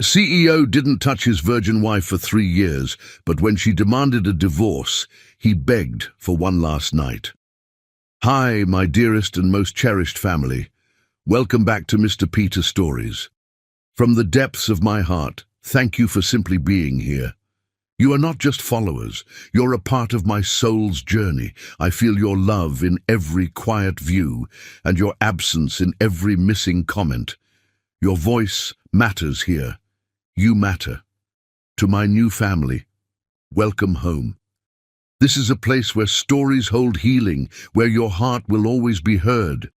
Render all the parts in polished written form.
CEO didn't touch his virgin wife for 3 years, but when she demanded a divorce, he begged for one last night. Hi, my dearest and most cherished family. Welcome back to Mr. Peter Stories. From the depths of my heart, thank you for simply being here. You are not just followers, you're a part of my soul's journey. I feel your love in every quiet view and your absence in every missing comment. Your voice matters here. You matter. To my new family, welcome home. This is a place where stories hold healing, where your heart will always be heard.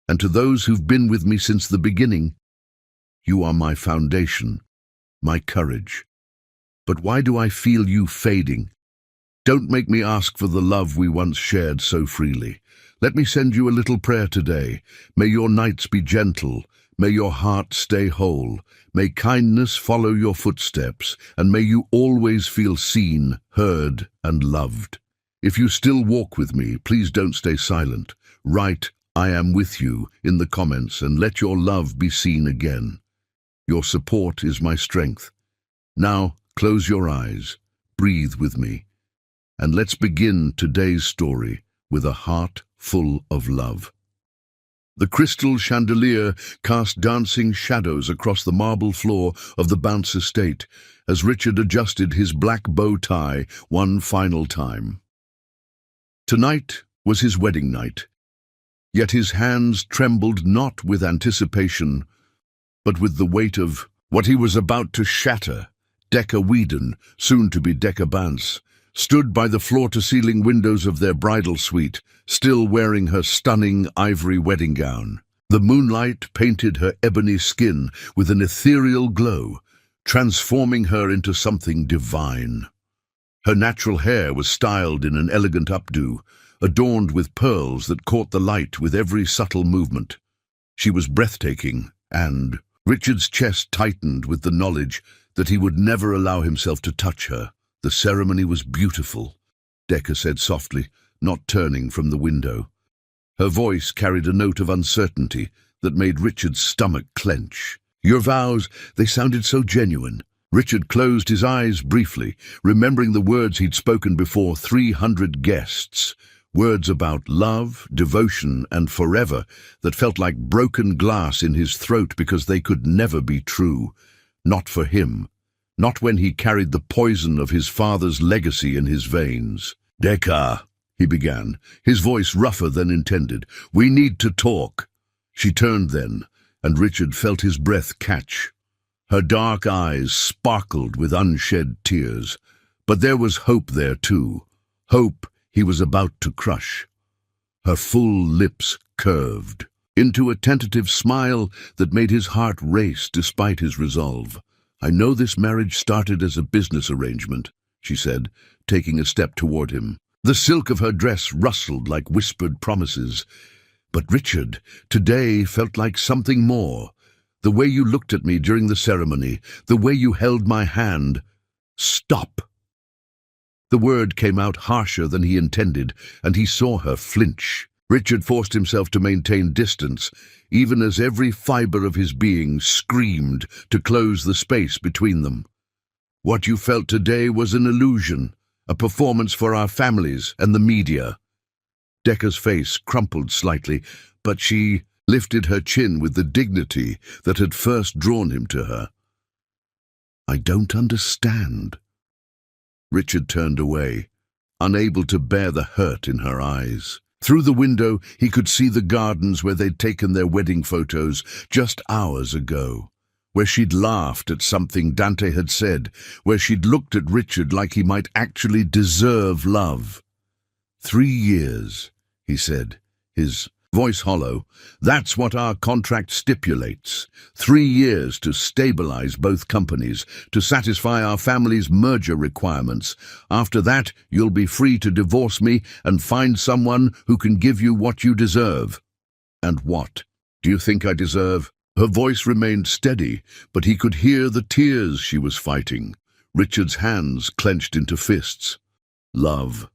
And to those who've been with me since the beginning, you are my foundation, my courage. But why do I feel you fading? Don't make me ask for the love we once shared so freely. Let me send you a little prayer today. May your nights be gentle. May your heart stay whole. May kindness follow your footsteps, and may you always feel seen, heard, and loved. If you still walk with me, please don't stay silent. Write, "I am with you," in the comments, and let your love be seen again. Your support is my strength. Now, close your eyes, breathe with me, and let's begin today's story with a heart full of love. The crystal chandelier cast dancing shadows across the marble floor of the Bounce estate as Richard adjusted his black bow tie one final time. Tonight was his wedding night, yet his hands trembled not with anticipation, but with the weight of what he was about to shatter. Decca Whedon, soon to be Decca Bance, stood by the floor-to-ceiling windows of their bridal suite, still wearing her stunning ivory wedding gown. The moonlight painted her ebony skin with an ethereal glow, transforming her into something divine. Her natural hair was styled in an elegant updo, adorned with pearls that caught the light with every subtle movement. She was breathtaking, and Richard's chest tightened with the knowledge that he would never allow himself to touch her. The ceremony was beautiful, Decca said softly, not turning from the window. Her voice carried a note of uncertainty that made Richard's stomach clench. Your vows, they sounded so genuine. Richard closed his eyes briefly, remembering the words he'd spoken before 300 guests. Words about love, devotion, and forever that felt like broken glass in his throat because they could never be true. Not for him. Not when he carried the poison of his father's legacy in his veins. "Decca," he began, his voice rougher than intended. "We need to talk." She turned then, and Richard felt his breath catch. Her dark eyes sparkled with unshed tears. But there was hope there too. Hope he was about to crush. Her full lips curved into a tentative smile that made his heart race despite his resolve. "I know this marriage started as a business arrangement," she said, taking a step toward him. The silk of her dress rustled like whispered promises. "But Richard, today felt like something more. The way you looked at me during the ceremony, the way you held my hand." "Stop!" The word came out harsher than he intended, and he saw her flinch. Richard forced himself to maintain distance, even as every fiber of his being screamed to close the space between them. "What you felt today was an illusion, a performance for our families and the media." Decca's face crumpled slightly, but she lifted her chin with the dignity that had first drawn him to her. "I don't understand." Richard turned away, unable to bear the hurt in her eyes. Through the window, he could see the gardens where they'd taken their wedding photos just hours ago, where she'd laughed at something Dante had said, where she'd looked at Richard like he might actually deserve love. 3 years, he said, his voice hollow. "That's what our contract stipulates. 3 years to stabilize both companies, to satisfy our family's merger requirements. After that, you'll be free to divorce me and find someone who can give you what you deserve." "And what do you think I deserve?" Her voice remained steady, but he could hear the tears she was fighting. Richard's hands clenched into fists. "Love.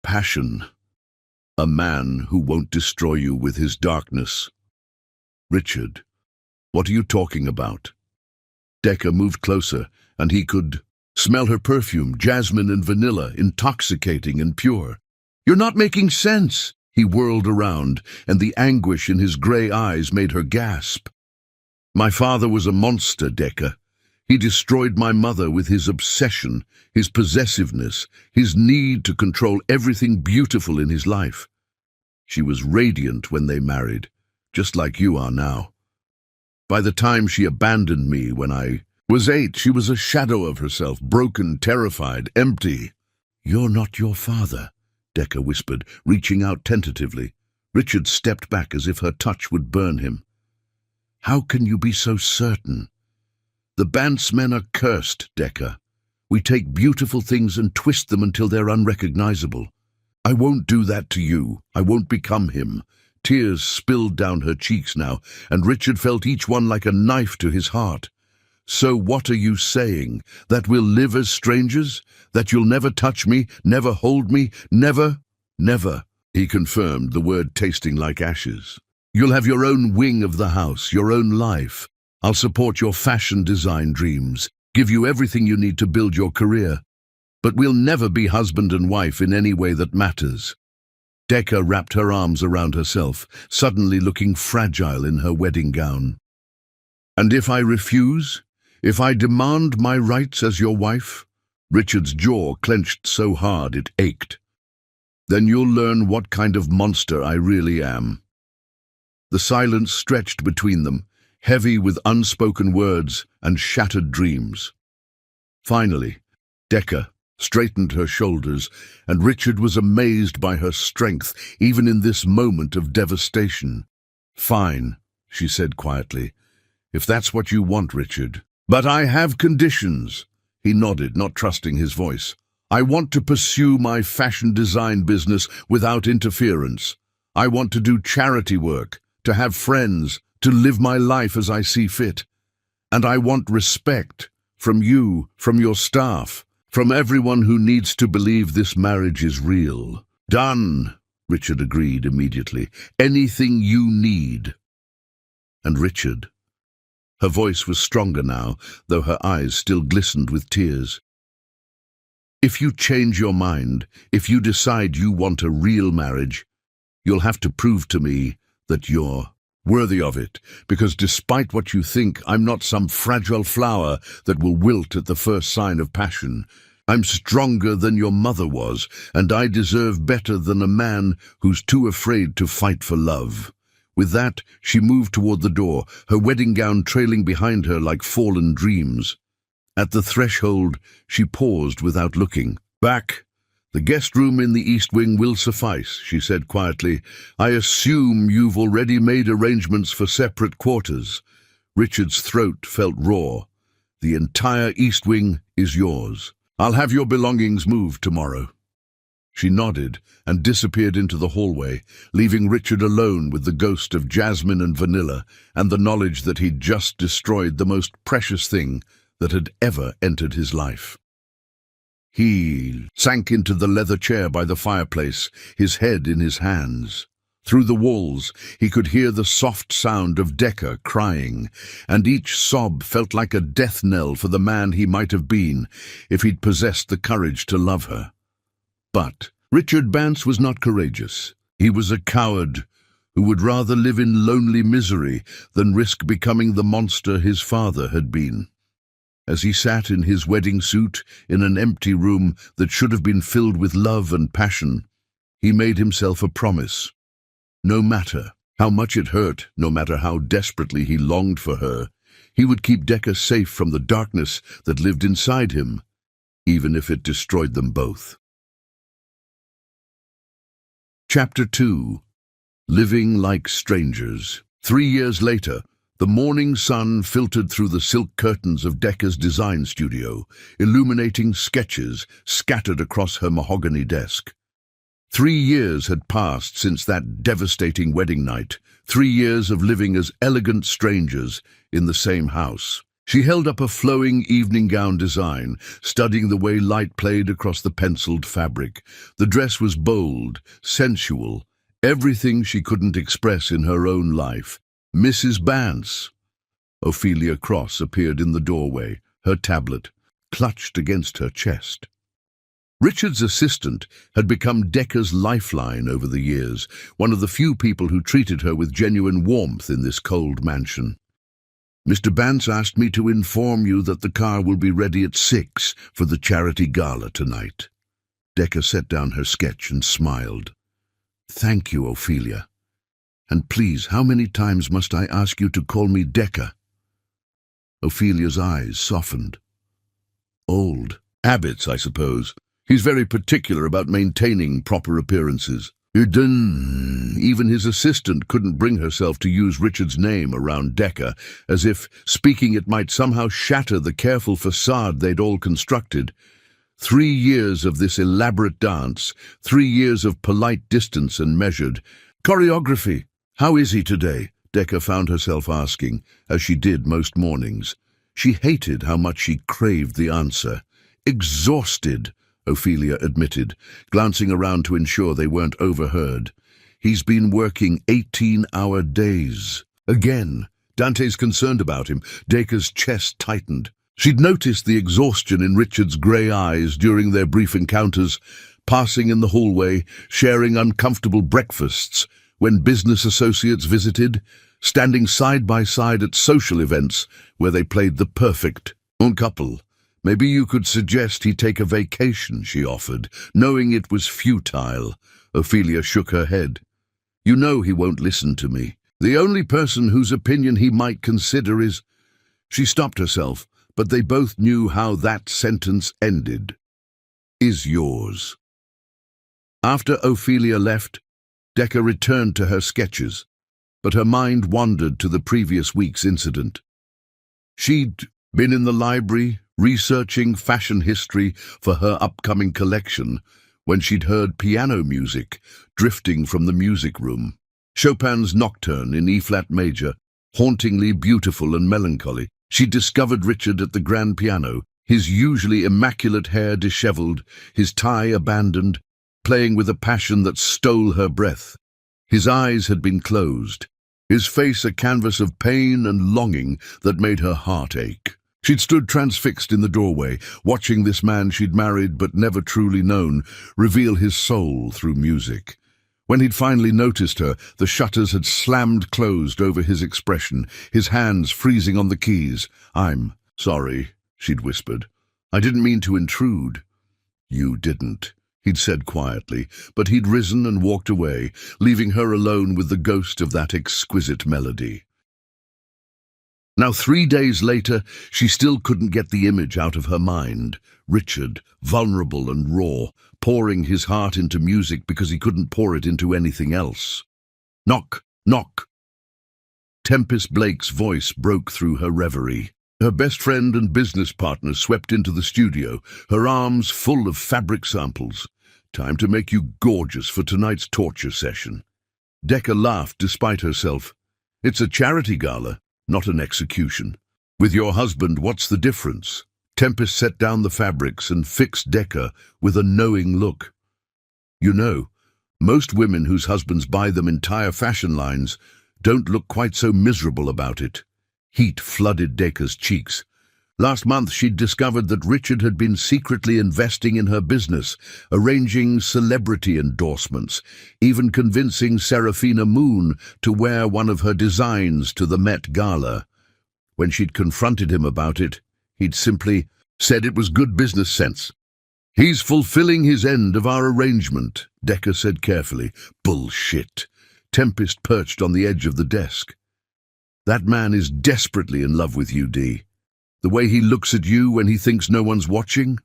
Passion. A man who won't destroy you with his darkness." "Richard, what are you talking about?" Decca moved closer, and he could smell her perfume, jasmine and vanilla, intoxicating and pure. "You're not making sense." He whirled around, and the anguish in his grey eyes made her gasp. "My father was a monster, Decca. He destroyed my mother with his obsession, his possessiveness, his need to control everything beautiful in his life. She was radiant when they married, just like you are now. By the time she abandoned me when I was 8, she was a shadow of herself, broken, terrified, empty." "You're not your father," Decca whispered, reaching out tentatively. Richard stepped back as if her touch would burn him. "How can you be so certain?" "The Bance men are cursed, Decca. We take beautiful things and twist them until they're unrecognizable. I won't do that to you. I won't become him." Tears spilled down her cheeks now, and Richard felt each one like a knife to his heart. "So what are you saying? That we'll live as strangers? That you'll never touch me, never hold me, never?" "Never," he confirmed, the word tasting like ashes. "You'll have your own wing of the house, your own life. I'll support your fashion design dreams, give you everything you need to build your career. But we'll never be husband and wife in any way that matters." Decca wrapped her arms around herself, suddenly looking fragile in her wedding gown. "And if I refuse? If I demand my rights as your wife?" Richard's jaw clenched so hard it ached. "Then you'll learn what kind of monster I really am." The silence stretched between them, heavy with unspoken words and shattered dreams. Finally, Decca straightened her shoulders, and Richard was amazed by her strength, even in this moment of devastation. "Fine," she said quietly, "if that's what you want, Richard. But I have conditions." He nodded, not trusting his voice. "I want to pursue my fashion design business without interference. I want to do charity work, to have friends, to live my life as I see fit. And I want respect from you, from your staff, from everyone who needs to believe this marriage is real." "Done," Richard agreed immediately. "Anything you need." And Richard. Her voice was stronger now, though her eyes still glistened with tears. "If you change your mind, if you decide you want a real marriage, you'll have to prove to me that you're worthy of it, because despite what you think, I'm not some fragile flower that will wilt at the first sign of passion. I'm stronger than your mother was, and I deserve better than a man who's too afraid to fight for love." With that, she moved toward the door, her wedding gown trailing behind her like fallen dreams. At the threshold, she paused without looking. "Back. The guest room in the East Wing will suffice," she said quietly. "I assume you've already made arrangements for separate quarters." Richard's throat felt raw. "The entire East Wing is yours. I'll have your belongings moved tomorrow." She nodded and disappeared into the hallway, leaving Richard alone with the ghost of jasmine and vanilla and the knowledge that he'd just destroyed the most precious thing that had ever entered his life. He sank into the leather chair by the fireplace, his head in his hands. Through the walls, he could hear the soft sound of Decca crying, and each sob felt like a death knell for the man he might have been if he'd possessed the courage to love her. But Richard Bance was not courageous. He was a coward who would rather live in lonely misery than risk becoming the monster his father had been. As he sat in his wedding suit in an empty room that should have been filled with love and passion, he made himself a promise. No matter how much it hurt, no matter how desperately he longed for her, he would keep Decca safe from the darkness that lived inside him, even if it destroyed them both. Chapter 2. Living Like Strangers. 3 years later, the morning sun filtered through the silk curtains of Decca's design studio, illuminating sketches scattered across her mahogany desk. 3 years had passed since that devastating wedding night, 3 years of living as elegant strangers in the same house. She held up a flowing evening gown design, studying the way light played across the penciled fabric. The dress was bold, sensual, everything she couldn't express in her own life. Mrs. Bance. Ophelia Cross appeared in the doorway, her tablet clutched against her chest. Richard's assistant had become Decca's lifeline over the years, one of the few people who treated her with genuine warmth in this cold mansion. "Mr. Bance asked me to inform you that the car will be ready at 6 for the charity gala tonight." Decca set down her sketch and smiled. "Thank you, Ophelia. And please, how many times must I ask you to call me Decca?" Ophelia's eyes softened. "Old habits, I suppose. He's very particular about maintaining proper appearances." Even his assistant couldn't bring herself to use Richard's name around Decca, as if speaking it might somehow shatter the careful facade they'd all constructed. 3 years of this elaborate dance, 3 years of polite distance and measured choreography. "How is he today?" Decca found herself asking, as she did most mornings. She hated how much she craved the answer. "Exhausted," Ophelia admitted, glancing around to ensure they weren't overheard. "He's been working 18-hour days." Again, Dante's concerned about him. Decca's chest tightened. She'd noticed the exhaustion in Richard's grey eyes during their brief encounters, passing in the hallway, sharing uncomfortable breakfasts when business associates visited, standing side by side at social events where they played the perfect couple. "Maybe you could suggest he take a vacation," she offered, knowing it was futile. Ophelia shook her head. "You know he won't listen to me. The only person whose opinion he might consider is—" She stopped herself, but they both knew how that sentence ended. "Is yours." After Ophelia left, Decca returned to her sketches, but her mind wandered to the previous week's incident. She'd been in the library, researching fashion history for her upcoming collection, when she'd heard piano music drifting from the music room. Chopin's Nocturne in E-flat major, hauntingly beautiful and melancholy. She discovered Richard at the grand piano, his usually immaculate hair disheveled, his tie abandoned, playing with a passion that stole her breath. His eyes had been closed, his face a canvas of pain and longing that made her heart ache. She'd stood transfixed in the doorway, watching this man she'd married but never truly known reveal his soul through music. When he'd finally noticed her, the shutters had slammed closed over his expression, his hands freezing on the keys. "I'm sorry," she'd whispered. "I didn't mean to intrude." "You didn't," he'd said quietly, but he'd risen and walked away, leaving her alone with the ghost of that exquisite melody. Now 3 days later, she still couldn't get the image out of her mind. Richard, vulnerable and raw, pouring his heart into music because he couldn't pour it into anything else. "Knock, knock." Tempest Blake's voice broke through her reverie. Her best friend and business partner swept into the studio, her arms full of fabric samples. "Time to make you gorgeous for tonight's torture session." Decca laughed despite herself. "It's a charity gala, not an execution. With your husband, what's the difference?" Tempest set down the fabrics and fixed Decca with a knowing look. "You know, most women whose husbands buy them entire fashion lines don't look quite so miserable about it." Heat flooded Decca's cheeks. Last month she'd discovered that Richard had been secretly investing in her business, arranging celebrity endorsements, even convincing Serafina Moon to wear one of her designs to the Met Gala. When she'd confronted him about it, he'd simply said it was good business sense. "He's fulfilling his end of our arrangement," Decca said carefully. "Bullshit." Tempest perched on the edge of the desk. "That man is desperately in love with you, Dee. The way he looks at you when he thinks no one's watching?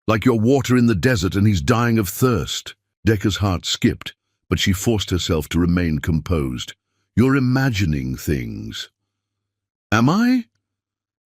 Like you're water in the desert and he's dying of thirst." Decca's heart skipped, but she forced herself to remain composed. "You're imagining things." "Am I?"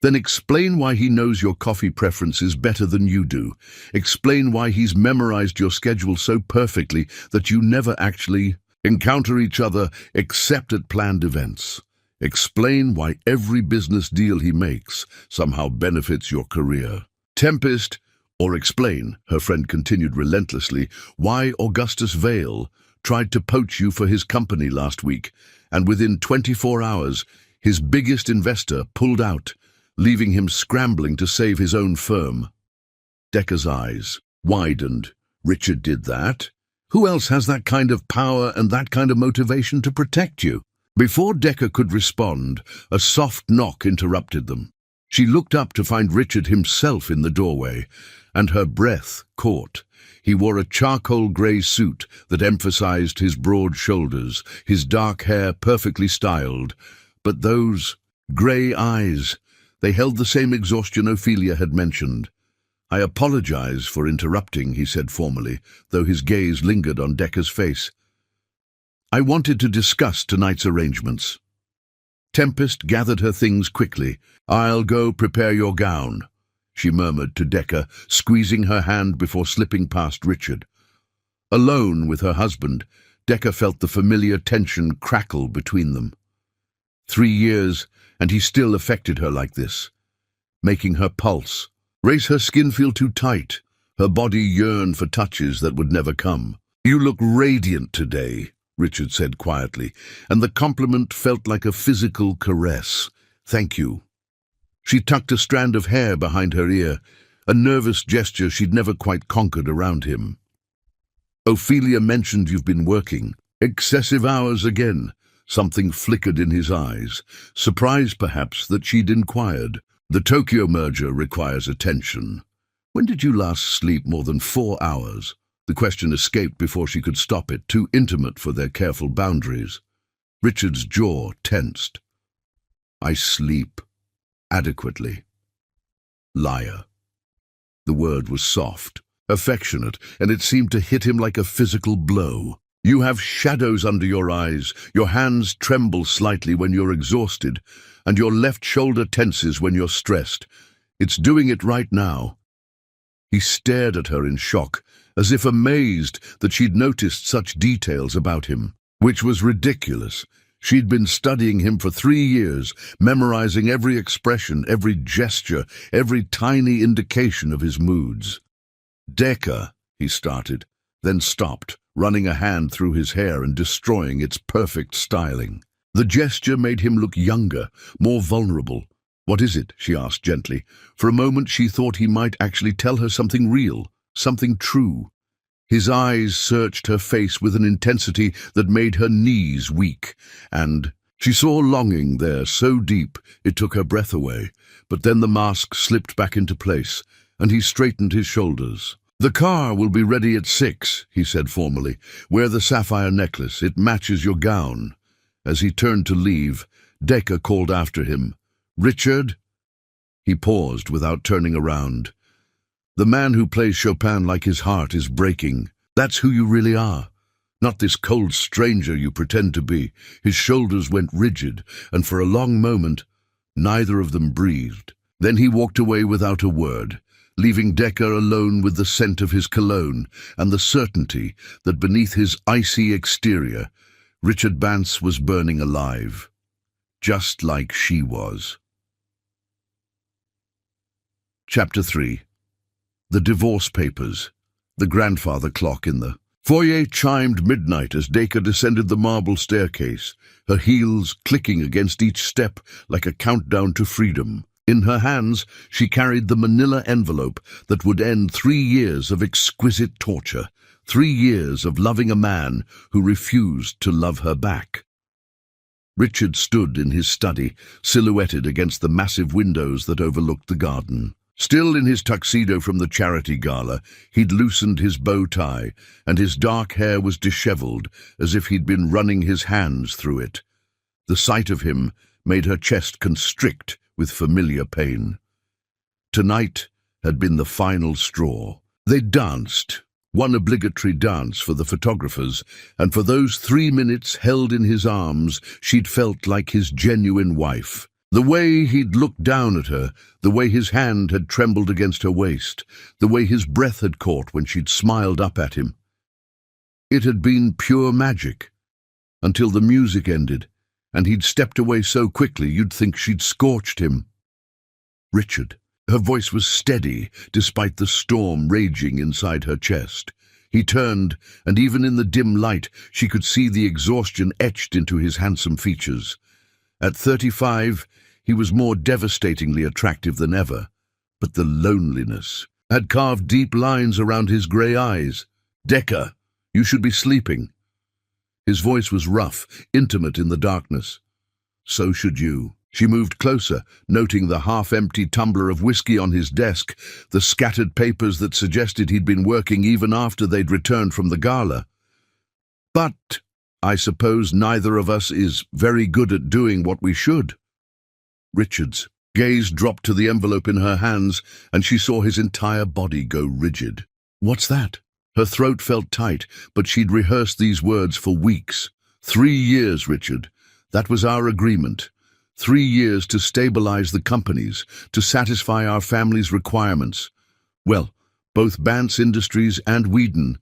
"Then explain why he knows your coffee preferences better than you do. Explain why he's memorized your schedule so perfectly that you never actually encounter each other except at planned events. Explain why every business deal he makes somehow benefits your career." "Tempest," or explain, her friend continued relentlessly, "why Augustus Vale tried to poach you for his company last week, and within 24 hours His biggest investor pulled out, leaving him scrambling to save his own firm. Decker's eyes widened. Richard did that? Who else has that kind of power and that kind of motivation to protect you? Before Decker could respond, a soft knock interrupted them. She looked up to find Richard himself in the doorway, and her breath caught. He wore a charcoal grey suit that emphasized his broad shoulders, his dark hair perfectly styled. But those grey eyes, they held the same exhaustion Ophelia had mentioned. "I apologize for interrupting," he said formally, though his gaze lingered on Decker's face. "I wanted to discuss tonight's arrangements." Tempest gathered her things quickly. "I'll go prepare your gown," she murmured to Decker, squeezing her hand before slipping past Richard. Alone with her husband, Decker felt the familiar tension crackle between them. 3 years, and he still affected her like this, making her pulse, race her skin feel too tight, her body yearn for touches that would never come. "You look radiant today," Richard said quietly, and the compliment felt like a physical caress. "Thank you." She tucked a strand of hair behind her ear, a nervous gesture she'd never quite conquered around him. "Ophelia mentioned you've been working. Excessive hours again." Something flickered in his eyes, surprised perhaps that she'd inquired. "The Tokyo merger requires attention. When did you last sleep more than 4 hours? The question escaped before she could stop it, too intimate for their careful boundaries. Richard's jaw tensed. "I sleep adequately." Liar. The word was soft, affectionate, and it seemed to hit him like a physical blow. "You have shadows under your eyes, your hands tremble slightly when you're exhausted, and your left shoulder tenses when you're stressed. It's doing it right now." He stared at her in shock, as if amazed that she'd noticed such details about him, which was ridiculous. She'd been studying him for 3 years, memorizing every expression, every gesture, every tiny indication of his moods. "Decker," he started, then stopped, running a hand through his hair and destroying its perfect styling. The gesture made him look younger, more vulnerable. "What is it?" she asked gently. For a moment she thought he might actually tell her something real, something true. His eyes searched her face with an intensity that made her knees weak, and she saw longing there so deep it took her breath away. But then the mask slipped back into place, and he straightened his shoulders. "The car will be ready at 6, he said formally. "Wear the sapphire necklace. It matches your gown." As he turned to leave, Decker called after him, "Richard?" He paused without turning around. "The man who plays Chopin like his heart is breaking. That's who you really are. Not this cold stranger you pretend to be." His shoulders went rigid, and for a long moment, neither of them breathed. Then he walked away without a word, leaving Decker alone with the scent of his cologne and the certainty that beneath his icy exterior, Richard Bance was burning alive, just like she was. Chapter 3. The divorce papers. The grandfather clock in the foyer chimed midnight as Decker descended the marble staircase, her heels clicking against each step like a countdown to freedom. In her hands, she carried the manila envelope that would end 3 years of exquisite torture, 3 years of loving a man who refused to love her back. Richard stood in his study, silhouetted against the massive windows that overlooked the garden. Still in his tuxedo from the charity gala, he'd loosened his bow tie, and his dark hair was disheveled, as if he'd been running his hands through it. The sight of him made her chest constrict with familiar pain. Tonight had been the final straw. They danced, one obligatory dance for the photographers, and for those 3 minutes held in his arms, she'd felt like his genuine wife. The way he'd looked down at her, the way his hand had trembled against her waist, the way his breath had caught when she'd smiled up at him. It had been pure magic, until the music ended, and he'd stepped away so quickly you'd think she'd scorched him. "Richard." Her voice was steady, despite the storm raging inside her chest. He turned, and even in the dim light, she could see the exhaustion etched into his handsome features. At 35, he was more devastatingly attractive than ever, but the loneliness had carved deep lines around his grey eyes. "Decker, you should be sleeping." His voice was rough, intimate in the darkness. "So should you." She moved closer, noting the half-empty tumbler of whiskey on his desk, the scattered papers that suggested he'd been working even after they'd returned from the gala. "But I suppose neither of us is very good at doing what we should." Richard's gaze dropped to the envelope in her hands, and she saw his entire body go rigid. "What's that?" Her throat felt tight, but she'd rehearsed these words for weeks. 3 years, Richard. That was our agreement. 3 years to stabilize the companies, to satisfy our family's requirements. Well, both Bance Industries and Whedon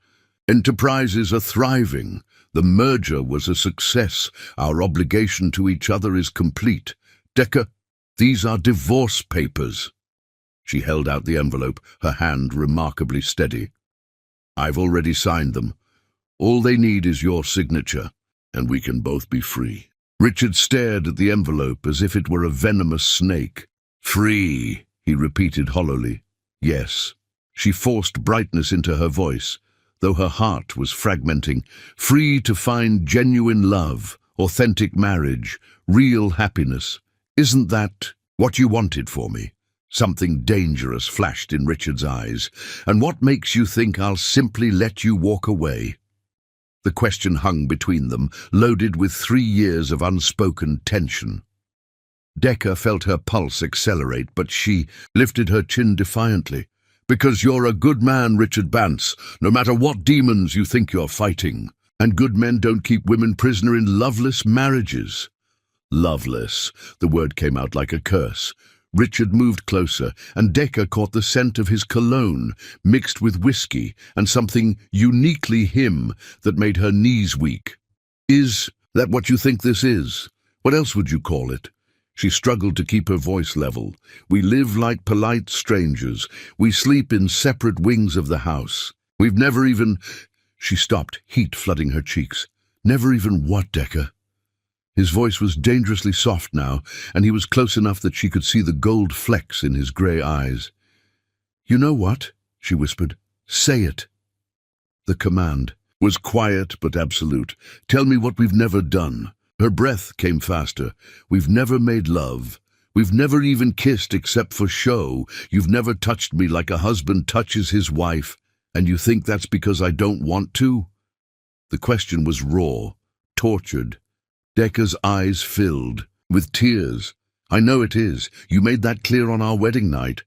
Enterprises are thriving. The merger was a success. Our obligation to each other is complete. Decker, these are divorce papers." She held out the envelope, her hand remarkably steady. "I've already signed them. All they need is your signature, and we can both be free." Richard stared at the envelope as if it were a venomous snake. "Free," he repeated hollowly. "Yes." She forced brightness into her voice, though her heart was fragmenting. "Free to find genuine love, authentic marriage, real happiness. Isn't that what you wanted for me?" Something dangerous flashed in Richard's eyes. "And what makes you think I'll simply let you walk away?" The question hung between them, loaded with 3 years of unspoken tension. Decker felt her pulse accelerate, but she lifted her chin defiantly. "Because you're a good man, Richard Bance, no matter what demons you think you're fighting. And good men don't keep women prisoner in loveless marriages." Loveless. The word came out like a curse. Richard moved closer, and Decker caught the scent of his cologne, mixed with whiskey, and something uniquely him that made her knees weak. "Is that what you think this is? What else would you call it?" She struggled to keep her voice level. "We live like polite strangers. We sleep in separate wings of the house. We've never even—" She stopped, heat flooding her cheeks. "Never even what, Decker?" His voice was dangerously soft now, and he was close enough that she could see the gold flecks in his grey eyes. "You know what?" she whispered. "Say it." The command was quiet but absolute. "Tell me what we've never done." Her breath came faster. "We've never made love. We've never even kissed except for show. You've never touched me like a husband touches his wife. And you think that's because I don't want to?" The question was raw, tortured. Decker's eyes filled with tears. "I know it is. You made that clear on our wedding night."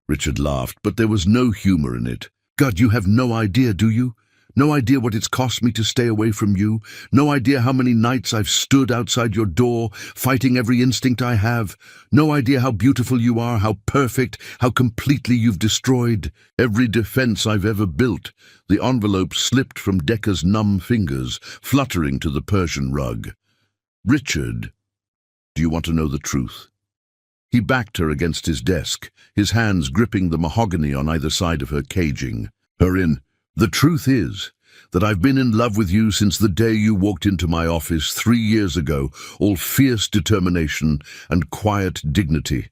Richard laughed, but there was no humor in it. "God, you have no idea, do you? No idea what it's cost me to stay away from you? No idea how many nights I've stood outside your door, fighting every instinct I have? No idea how beautiful you are, how perfect, how completely you've destroyed every defense I've ever built?" The envelope slipped from Decker's numb fingers, fluttering to the Persian rug. "Richard, do you want to know the truth?" He backed her against his desk, his hands gripping the mahogany on either side of her, caging her in. "The truth is that I've been in love with you since the day you walked into my office 3 years ago, all fierce determination and quiet dignity.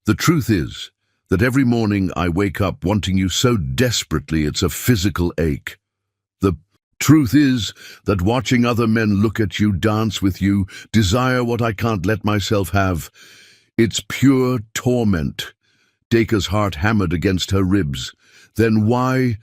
The truth is that every morning I wake up wanting you so desperately it's a physical ache. The truth is that watching other men look at you, dance with you, desire what I can't let myself have, it's pure torment." Decker's heart hammered against her ribs. "Then why—"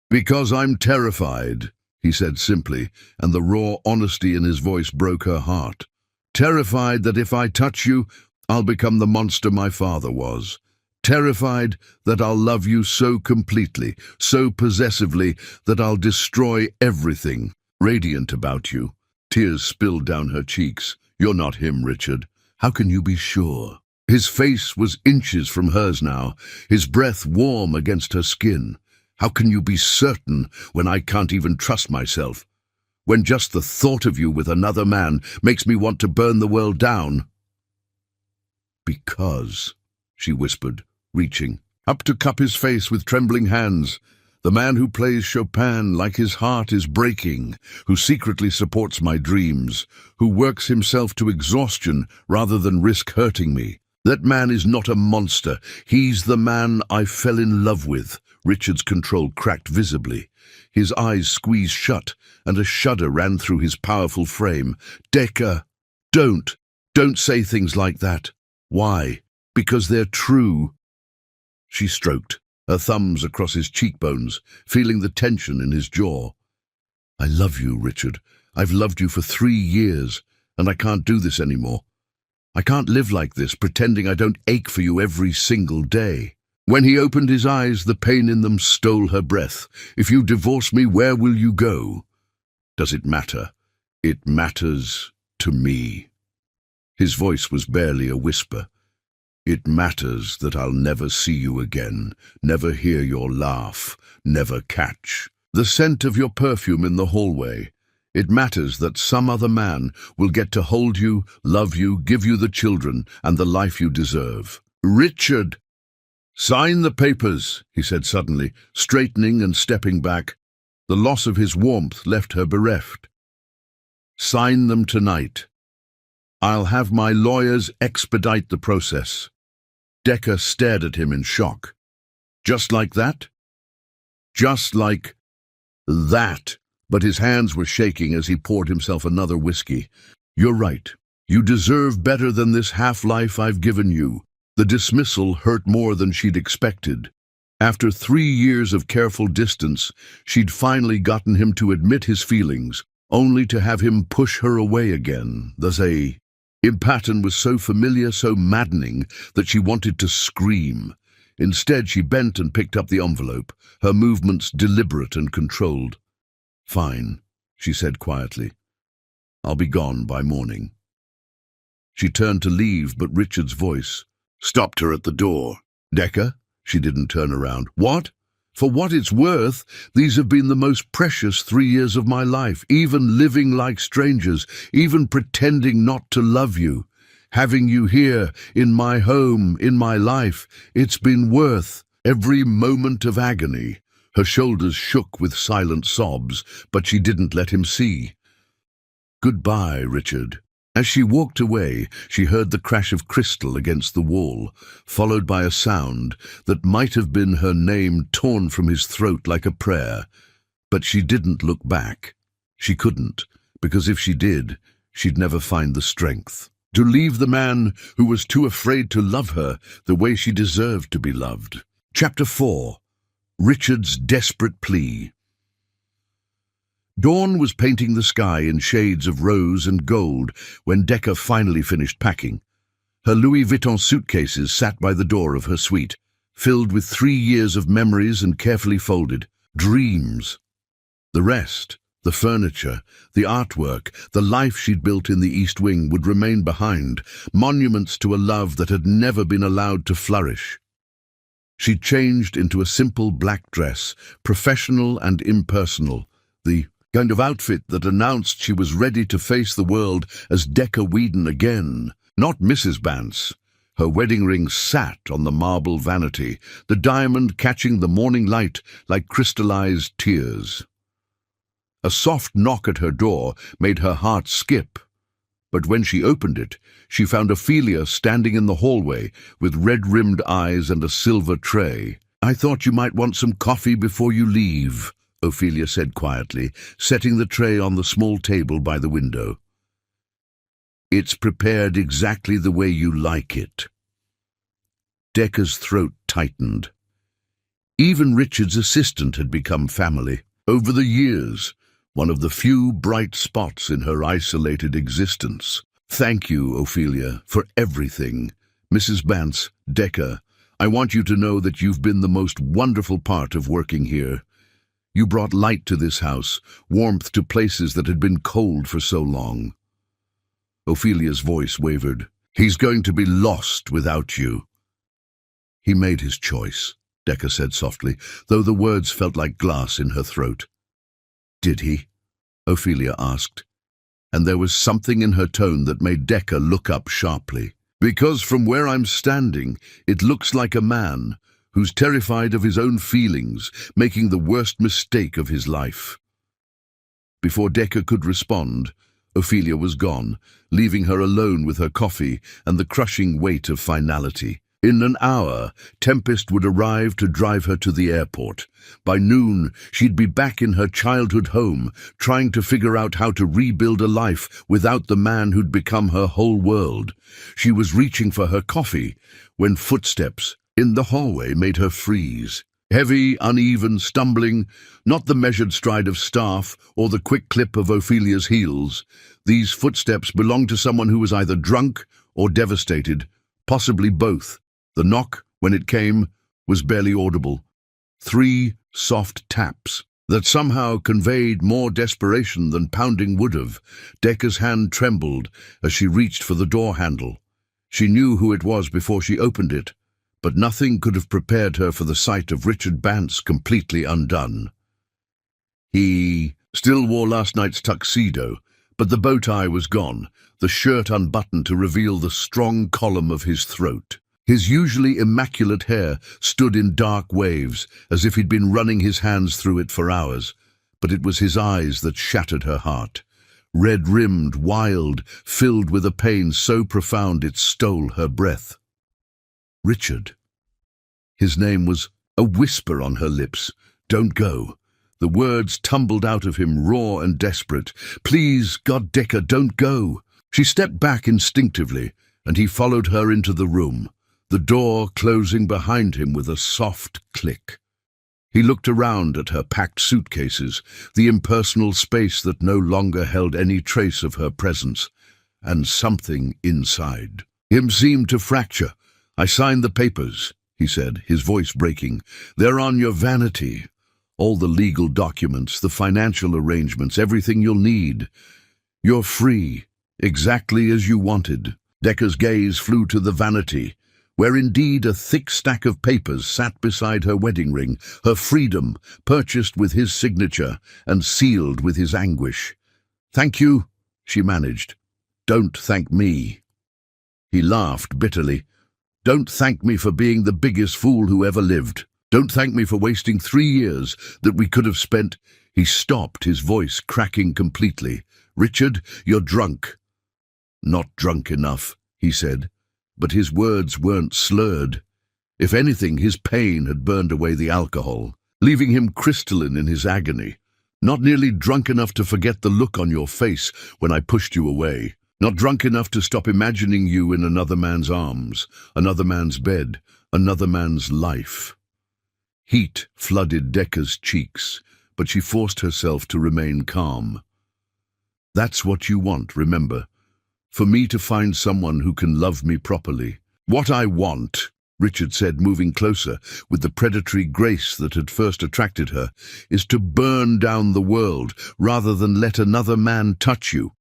"Because I'm terrified," he said simply, and the raw honesty in his voice broke her heart. "Terrified that if I touch you, I'll become the monster my father was. Terrified that I'll love you so completely, so possessively, that I'll destroy everything. Radiant about you." Tears spilled down her cheeks. "You're not him, Richard. How can you be sure?" His face was inches from hers now, his breath warm against her skin. "How can you be certain when I can't even trust myself? When just the thought of you with another man makes me want to burn the world down?" "Because," she whispered, reaching up to cup his face with trembling hands. The man who plays Chopin like his heart is breaking, who secretly supports my dreams, who works himself to exhaustion rather than risk hurting me. That man is not a monster. He's the man I fell in love with." Richard's control cracked visibly. His eyes squeezed shut, and a shudder ran through his powerful frame. "Decca, don't say things like that." "Why?" "Because they're true." She stroked, her thumbs across his cheekbones, feeling the tension in his jaw. "I love you, Richard. I've loved you for 3 years, and I can't do this anymore. I can't live like this, pretending I don't ache for you every single day." When he opened his eyes, the pain in them stole her breath. "If you divorce me, where will you go?" "Does it matter?" "It matters to me." His voice was barely a whisper. "It matters that I'll never see you again, never hear your laugh, never catch the scent of your perfume in the hallway. It matters that some other man will get to hold you, love you, give you the children and the life you deserve." "Richard!" "Sign the papers," he said suddenly, straightening and stepping back. The loss of his warmth left her bereft. "Sign them tonight. I'll have my lawyers expedite the process." Decca stared at him in shock. "Just like that?" "Just like that." But his hands were shaking as he poured himself another whiskey. "You're right. You deserve better than this half-life I've given you." The dismissal hurt more than she'd expected. After 3 years of careful distance, she'd finally gotten him to admit his feelings, only to have him push her away again. The pattern was so familiar, so maddening, that she wanted to scream. Instead, she bent and picked up the envelope, her movements deliberate and controlled. "Fine," she said quietly. "I'll be gone by morning." She turned to leave, but Richard's voice stopped her at the door. "Decca?" She didn't turn around. "What? For what it's worth, these have been the most precious 3 years of my life, even living like strangers, even pretending not to love you. Having you here, in my home, in my life, it's been worth every moment of agony." Her shoulders shook with silent sobs, but she didn't let him see. "Goodbye, Richard." As she walked away, she heard the crash of crystal against the wall, followed by a sound that might have been her name torn from his throat like a prayer. But she didn't look back. She couldn't, because if she did, she'd never find the strength to leave the man who was too afraid to love her the way she deserved to be loved. Chapter 4. Richard's Desperate Plea. Dawn was painting the sky in shades of rose and gold when Decca finally finished packing. Her Louis Vuitton suitcases sat by the door of her suite, filled with 3 years of memories and carefully folded dreams. The rest, the furniture, the artwork, the life she'd built in the East Wing would remain behind, monuments to a love that had never been allowed to flourish. She'd changed into a simple black dress, professional and impersonal, the kind of outfit that announced she was ready to face the world as Decca Whedon again, not Mrs. Bance. Her wedding ring sat on the marble vanity, the diamond catching the morning light like crystallized tears. A soft knock at her door made her heart skip, but when she opened it, she found Ophelia standing in the hallway with red-rimmed eyes and a silver tray. "I thought you might want some coffee before you leave," Ophelia said quietly, setting the tray on the small table by the window. "It's prepared exactly the way you like it." Decca's throat tightened. Even Richard's assistant had become family. Over the years, one of the few bright spots in her isolated existence. "Thank you, Ophelia, for everything. Mrs. Bance, Decca, I want you to know that you've been the most wonderful part of working here. You brought light to this house, warmth to places that had been cold for so long." Ophelia's voice wavered. "He's going to be lost without you." "He made his choice," Decca said softly, though the words felt like glass in her throat. "Did he?" Ophelia asked, and there was something in her tone that made Decca look up sharply. "Because from where I'm standing, it looks like a man who's terrified of his own feelings, making the worst mistake of his life. Before Decker could respond, Ophelia was gone, leaving her alone with her coffee and the crushing weight of finality. In an hour, Tempest would arrive to drive her to the airport. By noon, she'd be back in her childhood home, trying to figure out how to rebuild a life without the man who'd become her whole world. She was reaching for her coffee when footsteps in the hallway made her freeze. Heavy, uneven, stumbling, not the measured stride of staff or the quick clip of Ophelia's heels. These footsteps belonged to someone who was either drunk or devastated, possibly both. The knock, when it came, was barely audible. 3 soft taps that somehow conveyed more desperation than pounding would have. Decker's hand trembled as she reached for the door handle. She knew who it was before she opened it, but nothing could have prepared her for the sight of Richard Bance completely undone. He still wore last night's tuxedo, but the bow tie was gone, the shirt unbuttoned to reveal the strong column of his throat. His usually immaculate hair stood in dark waves, as if he'd been running his hands through it for hours, but it was his eyes that shattered her heart. Red-rimmed, wild, filled with a pain so profound it stole her breath. Richard. His name was a whisper on her lips. Don't go. The words tumbled out of him, raw and desperate. Please, God, Decker, don't go. She stepped back instinctively, and he followed her into the room, the door closing behind him with a soft click. He looked around at her packed suitcases, the impersonal space that no longer held any trace of her presence, and something inside him seemed to fracture. I signed the papers, he said, his voice breaking. They're on your vanity. All the legal documents, the financial arrangements, everything you'll need. You're free, exactly as you wanted. Decker's gaze flew to the vanity, where indeed a thick stack of papers sat beside her wedding ring, her freedom, purchased with his signature and sealed with his anguish. Thank you, she managed. Don't thank me. He laughed bitterly. Don't thank me for being the biggest fool who ever lived. Don't thank me for wasting 3 years that we could have spent. He stopped, his voice cracking completely. Richard, you're drunk. Not drunk enough, he said. But his words weren't slurred. If anything, his pain had burned away the alcohol, leaving him crystalline in his agony. Not nearly drunk enough to forget the look on your face when I pushed you away. Not drunk enough to stop imagining you in another man's arms, another man's bed, another man's life. Heat flooded Decker's cheeks, but she forced herself to remain calm. That's what you want, remember. For me to find someone who can love me properly. What I want, Richard said, moving closer, with the predatory grace that had first attracted her, is to burn down the world rather than let another man touch you.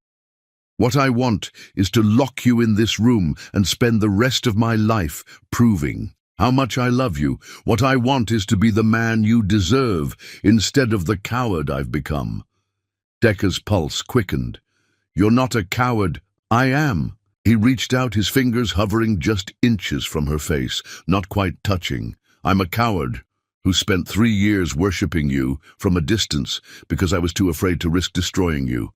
What I want is to lock you in this room and spend the rest of my life proving how much I love you. What I want is to be the man you deserve instead of the coward I've become. Decker's pulse quickened. You're not a coward. I am. He reached out, his fingers hovering just inches from her face, not quite touching. I'm a coward who spent 3 years worshipping you from a distance because I was too afraid to risk destroying you.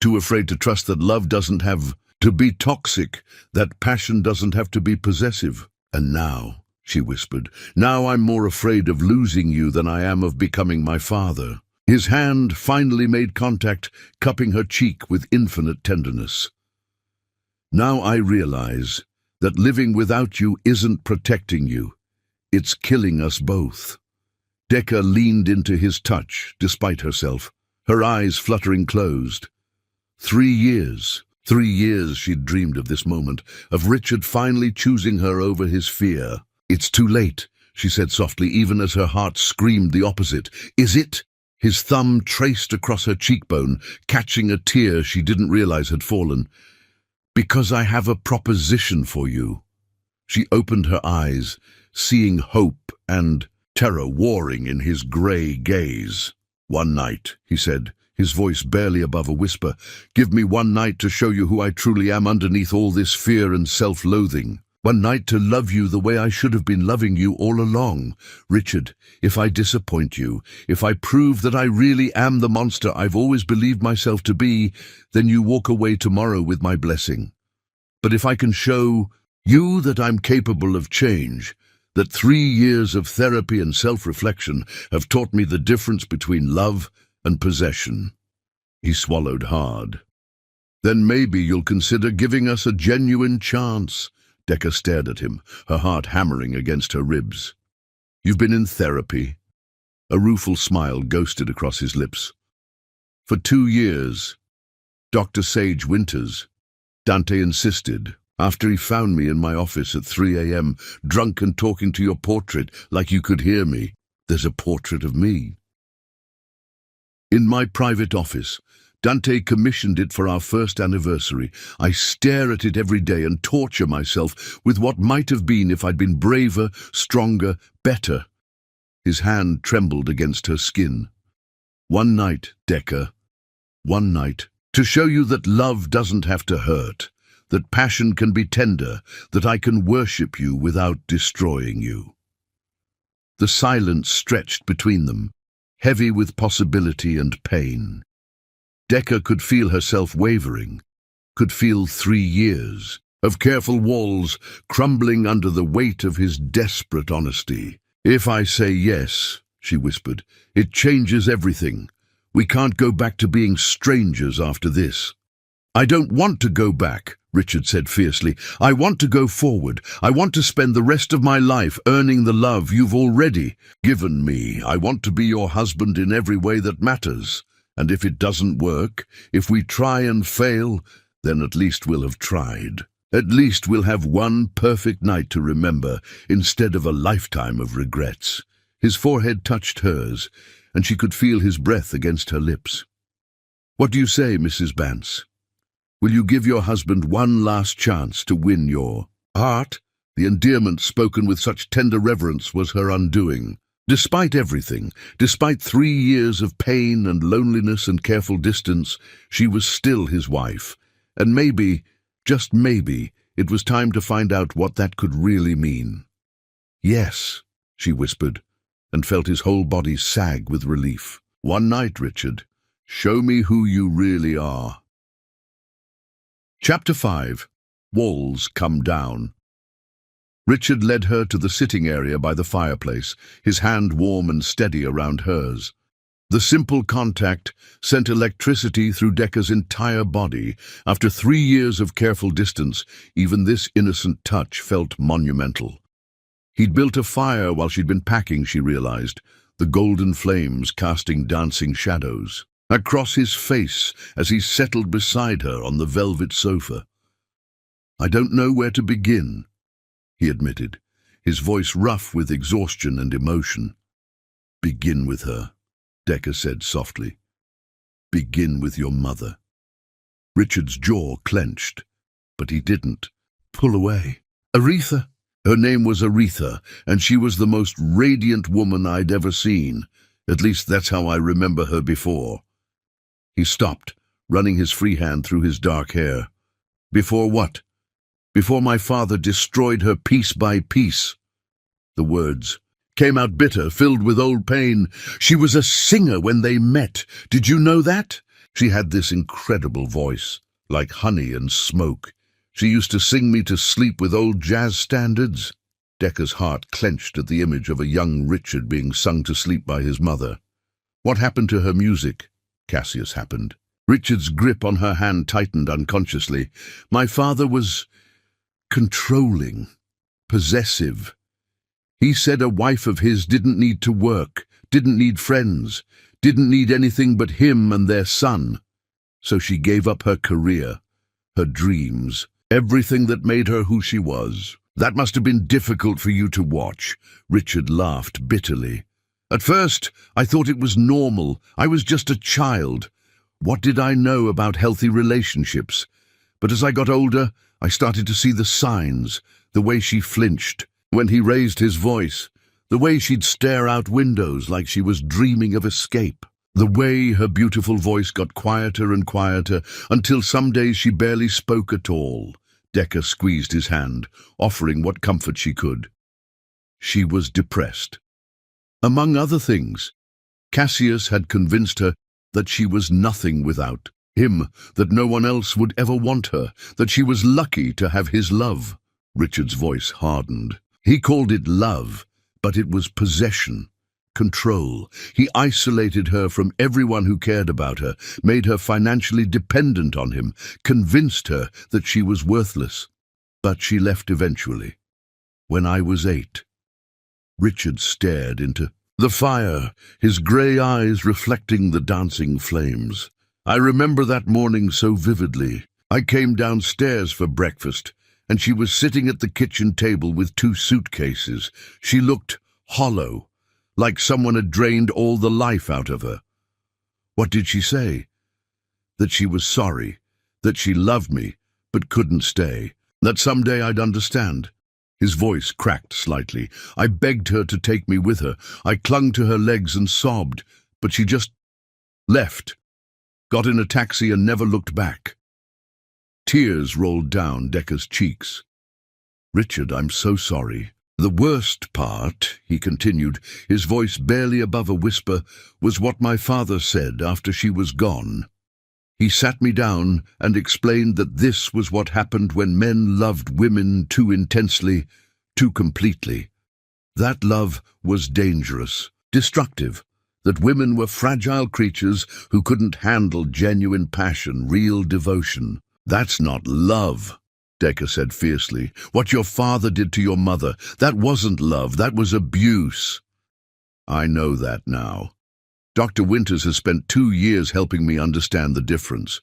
Too afraid to trust that love doesn't have to be toxic, that passion doesn't have to be possessive. And now, she whispered, now I'm more afraid of losing you than I am of becoming my father. His hand finally made contact, cupping her cheek with infinite tenderness. Now I realize that living without you isn't protecting you. It's killing us both. Decker leaned into his touch, despite herself, her eyes fluttering closed. 3 years. 3 years she'd dreamed of this moment, of Richard finally choosing her over his fear. It's too late, she said softly, even as her heart screamed the opposite. Is it? His thumb traced across her cheekbone, catching a tear she didn't realize had fallen. Because I have a proposition for you. She opened her eyes, seeing hope and terror warring in his grey gaze. One night, he said, his voice barely above a whisper. Give me one night to show you who I truly am underneath all this fear and self-loathing. One night to love you the way I should have been loving you all along. Richard, if I disappoint you, if I prove that I really am the monster I've always believed myself to be, then you walk away tomorrow with my blessing. But if I can show you that I'm capable of change, that 3 years of therapy and self-reflection have taught me the difference between love and possession. He swallowed hard. Then maybe you'll consider giving us a genuine chance. Decca stared at him, her heart hammering against her ribs. You've been in therapy. A rueful smile ghosted across his lips. For 2 years. Dr. Sage Winters. Dante insisted, after he found me in my office at 3 a.m., drunk and talking to your portrait like you could hear me. There's a portrait of me. In my private office. Dante commissioned it for our first anniversary. I stare at it every day and torture myself with what might have been if I'd been braver, stronger, better. His hand trembled against her skin. One night, Decca. One night. To show you that love doesn't have to hurt, that passion can be tender, that I can worship you without destroying you. The silence stretched between them, heavy with possibility and pain. Decca could feel herself wavering, could feel 3 years of careful walls crumbling under the weight of his desperate honesty. If I say yes, she whispered, it changes everything. We can't go back to being strangers after this. I don't want to go back, Richard said fiercely. I want to go forward. I want to spend the rest of my life earning the love you've already given me. I want to be your husband in every way that matters. And if it doesn't work, if we try and fail, then at least we'll have tried. At least we'll have one perfect night to remember, instead of a lifetime of regrets. His forehead touched hers, and she could feel his breath against her lips. What do you say, Mrs. Bance? Will you give your husband one last chance to win your heart? The endearment spoken with such tender reverence was her undoing. Despite everything, despite 3 years of pain and loneliness and careful distance, she was still his wife. And maybe, just maybe, it was time to find out what that could really mean. Yes, she whispered, and felt his whole body sag with relief. One night, Richard. Show me who you really are. Chapter 5. Walls Come Down. Richard led her to the sitting area by the fireplace, his hand warm and steady around hers. The simple contact sent electricity through Decca's entire body. After 3 years of careful distance, even this innocent touch felt monumental. He'd built a fire while she'd been packing, she realized, the golden flames casting dancing shadows across his face as he settled beside her on the velvet sofa. I don't know where to begin, he admitted, his voice rough with exhaustion and emotion. Begin with her, Decca said softly. Begin with your mother. Richard's jaw clenched, but he didn't pull away. Aretha? Her name was Aretha, and she was the most radiant woman I'd ever seen. At least that's how I remember her before. He stopped, running his free hand through his dark hair. Before what? Before my father destroyed her piece by piece. The words came out bitter, filled with old pain. She was a singer when they met. Did you know that? She had this incredible voice, like honey and smoke. She used to sing me to sleep with old jazz standards. Decca's heart clenched at the image of a young Richard being sung to sleep by his mother. What happened to her music? Cassius happened. Richard's grip on her hand tightened unconsciously. My father was controlling, possessive. He said a wife of his didn't need to work, didn't need friends, didn't need anything but him and their son. So she gave up her career, her dreams, everything that made her who she was. That must have been difficult for you to watch. Richard laughed bitterly. At first, I thought it was normal. I was just a child. What did I know about healthy relationships? But as I got older, I started to see the signs, the way she flinched when he raised his voice, the way she'd stare out windows like she was dreaming of escape, the way her beautiful voice got quieter and quieter until some days she barely spoke at all. Decker squeezed his hand, offering what comfort she could. She was depressed. Among other things, Cassius had convinced her that she was nothing without him, that no one else would ever want her, that she was lucky to have his love. Richard's voice hardened. He called it love, but it was possession, control. He isolated her from everyone who cared about her, made her financially dependent on him, convinced her that she was worthless. But she left eventually. When I was 8. Richard stared into the fire, his grey eyes reflecting the dancing flames. I remember that morning so vividly. I came downstairs for breakfast, and she was sitting at the kitchen table with 2 suitcases. She looked hollow, like someone had drained all the life out of her. What did she say? That she was sorry, that she loved me, but couldn't stay, that someday I'd understand. His voice cracked slightly. I begged her to take me with her. I clung to her legs and sobbed, but she just left, got in a taxi and never looked back. Tears rolled down Decker's cheeks. Richard, I'm so sorry. The worst part, he continued, his voice barely above a whisper, was what my father said after she was gone. He sat me down and explained that this was what happened when men loved women too intensely, too completely. That love was dangerous, destructive, that women were fragile creatures who couldn't handle genuine passion, real devotion. That's not love, Decker said fiercely. What your father did to your mother, that wasn't love, that was abuse. I know that now. Dr. Winters has spent 2 years helping me understand the difference.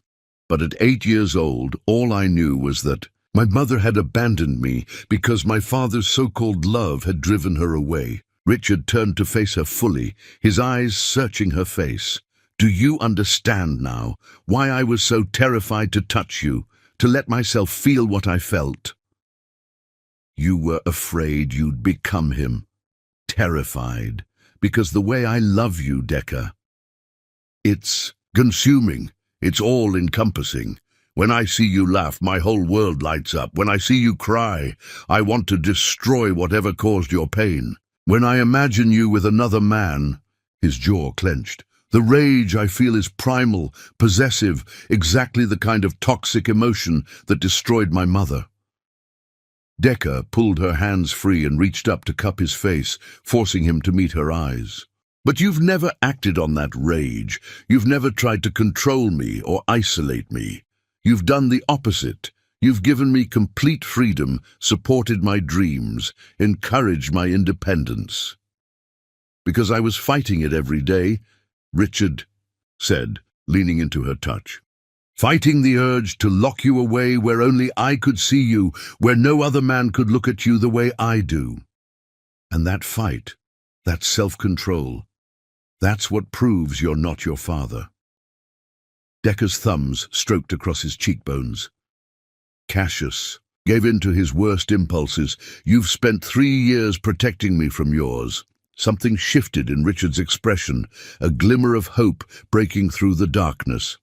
But at 8 years old, all I knew was that my mother had abandoned me because my father's so-called love had driven her away. Richard turned to face her fully, his eyes searching her face. Do you understand now why I was so terrified to touch you, to let myself feel what I felt? You were afraid you'd become him. Terrified. Because the way I love you, Decker, it's consuming, it's all-encompassing. When I see you laugh, my whole world lights up. When I see you cry, I want to destroy whatever caused your pain. When I imagine you with another man, his jaw clenched, the rage I feel is primal, possessive, exactly the kind of toxic emotion that destroyed my mother. Decker pulled her hands free and reached up to cup his face, forcing him to meet her eyes. But you've never acted on that rage. You've never tried to control me or isolate me. You've done the opposite. You've given me complete freedom, supported my dreams, encouraged my independence. Because I was fighting it every day, Richard said, leaning into her touch. Fighting the urge to lock you away where only I could see you, where no other man could look at you the way I do. And that fight, that self-control, that's what proves you're not your father. Decker's thumbs stroked across his cheekbones. Cassius gave in to his worst impulses. You've spent 3 years protecting me from yours. Something shifted in Richard's expression, a glimmer of hope breaking through the darkness.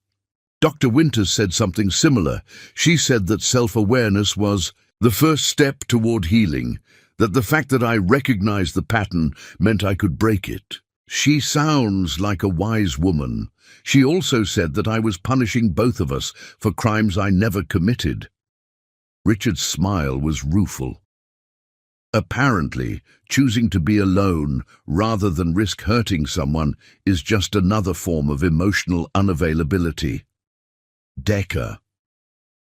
Dr. Winters said something similar. She said that self-awareness was the first step toward healing, that the fact that I recognized the pattern meant I could break it. She sounds like a wise woman. She also said that I was punishing both of us for crimes I never committed. Richard's smile was rueful. Apparently, choosing to be alone rather than risk hurting someone is just another form of emotional unavailability. Decker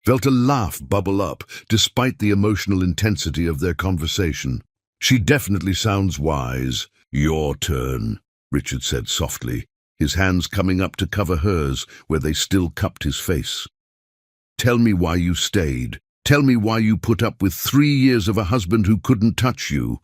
felt a laugh bubble up, despite the emotional intensity of their conversation. She definitely sounds wise. Your turn, Richard said softly, his hands coming up to cover hers where they still cupped his face. Tell me why you stayed. Tell me why you put up with 3 years of a husband who couldn't touch you.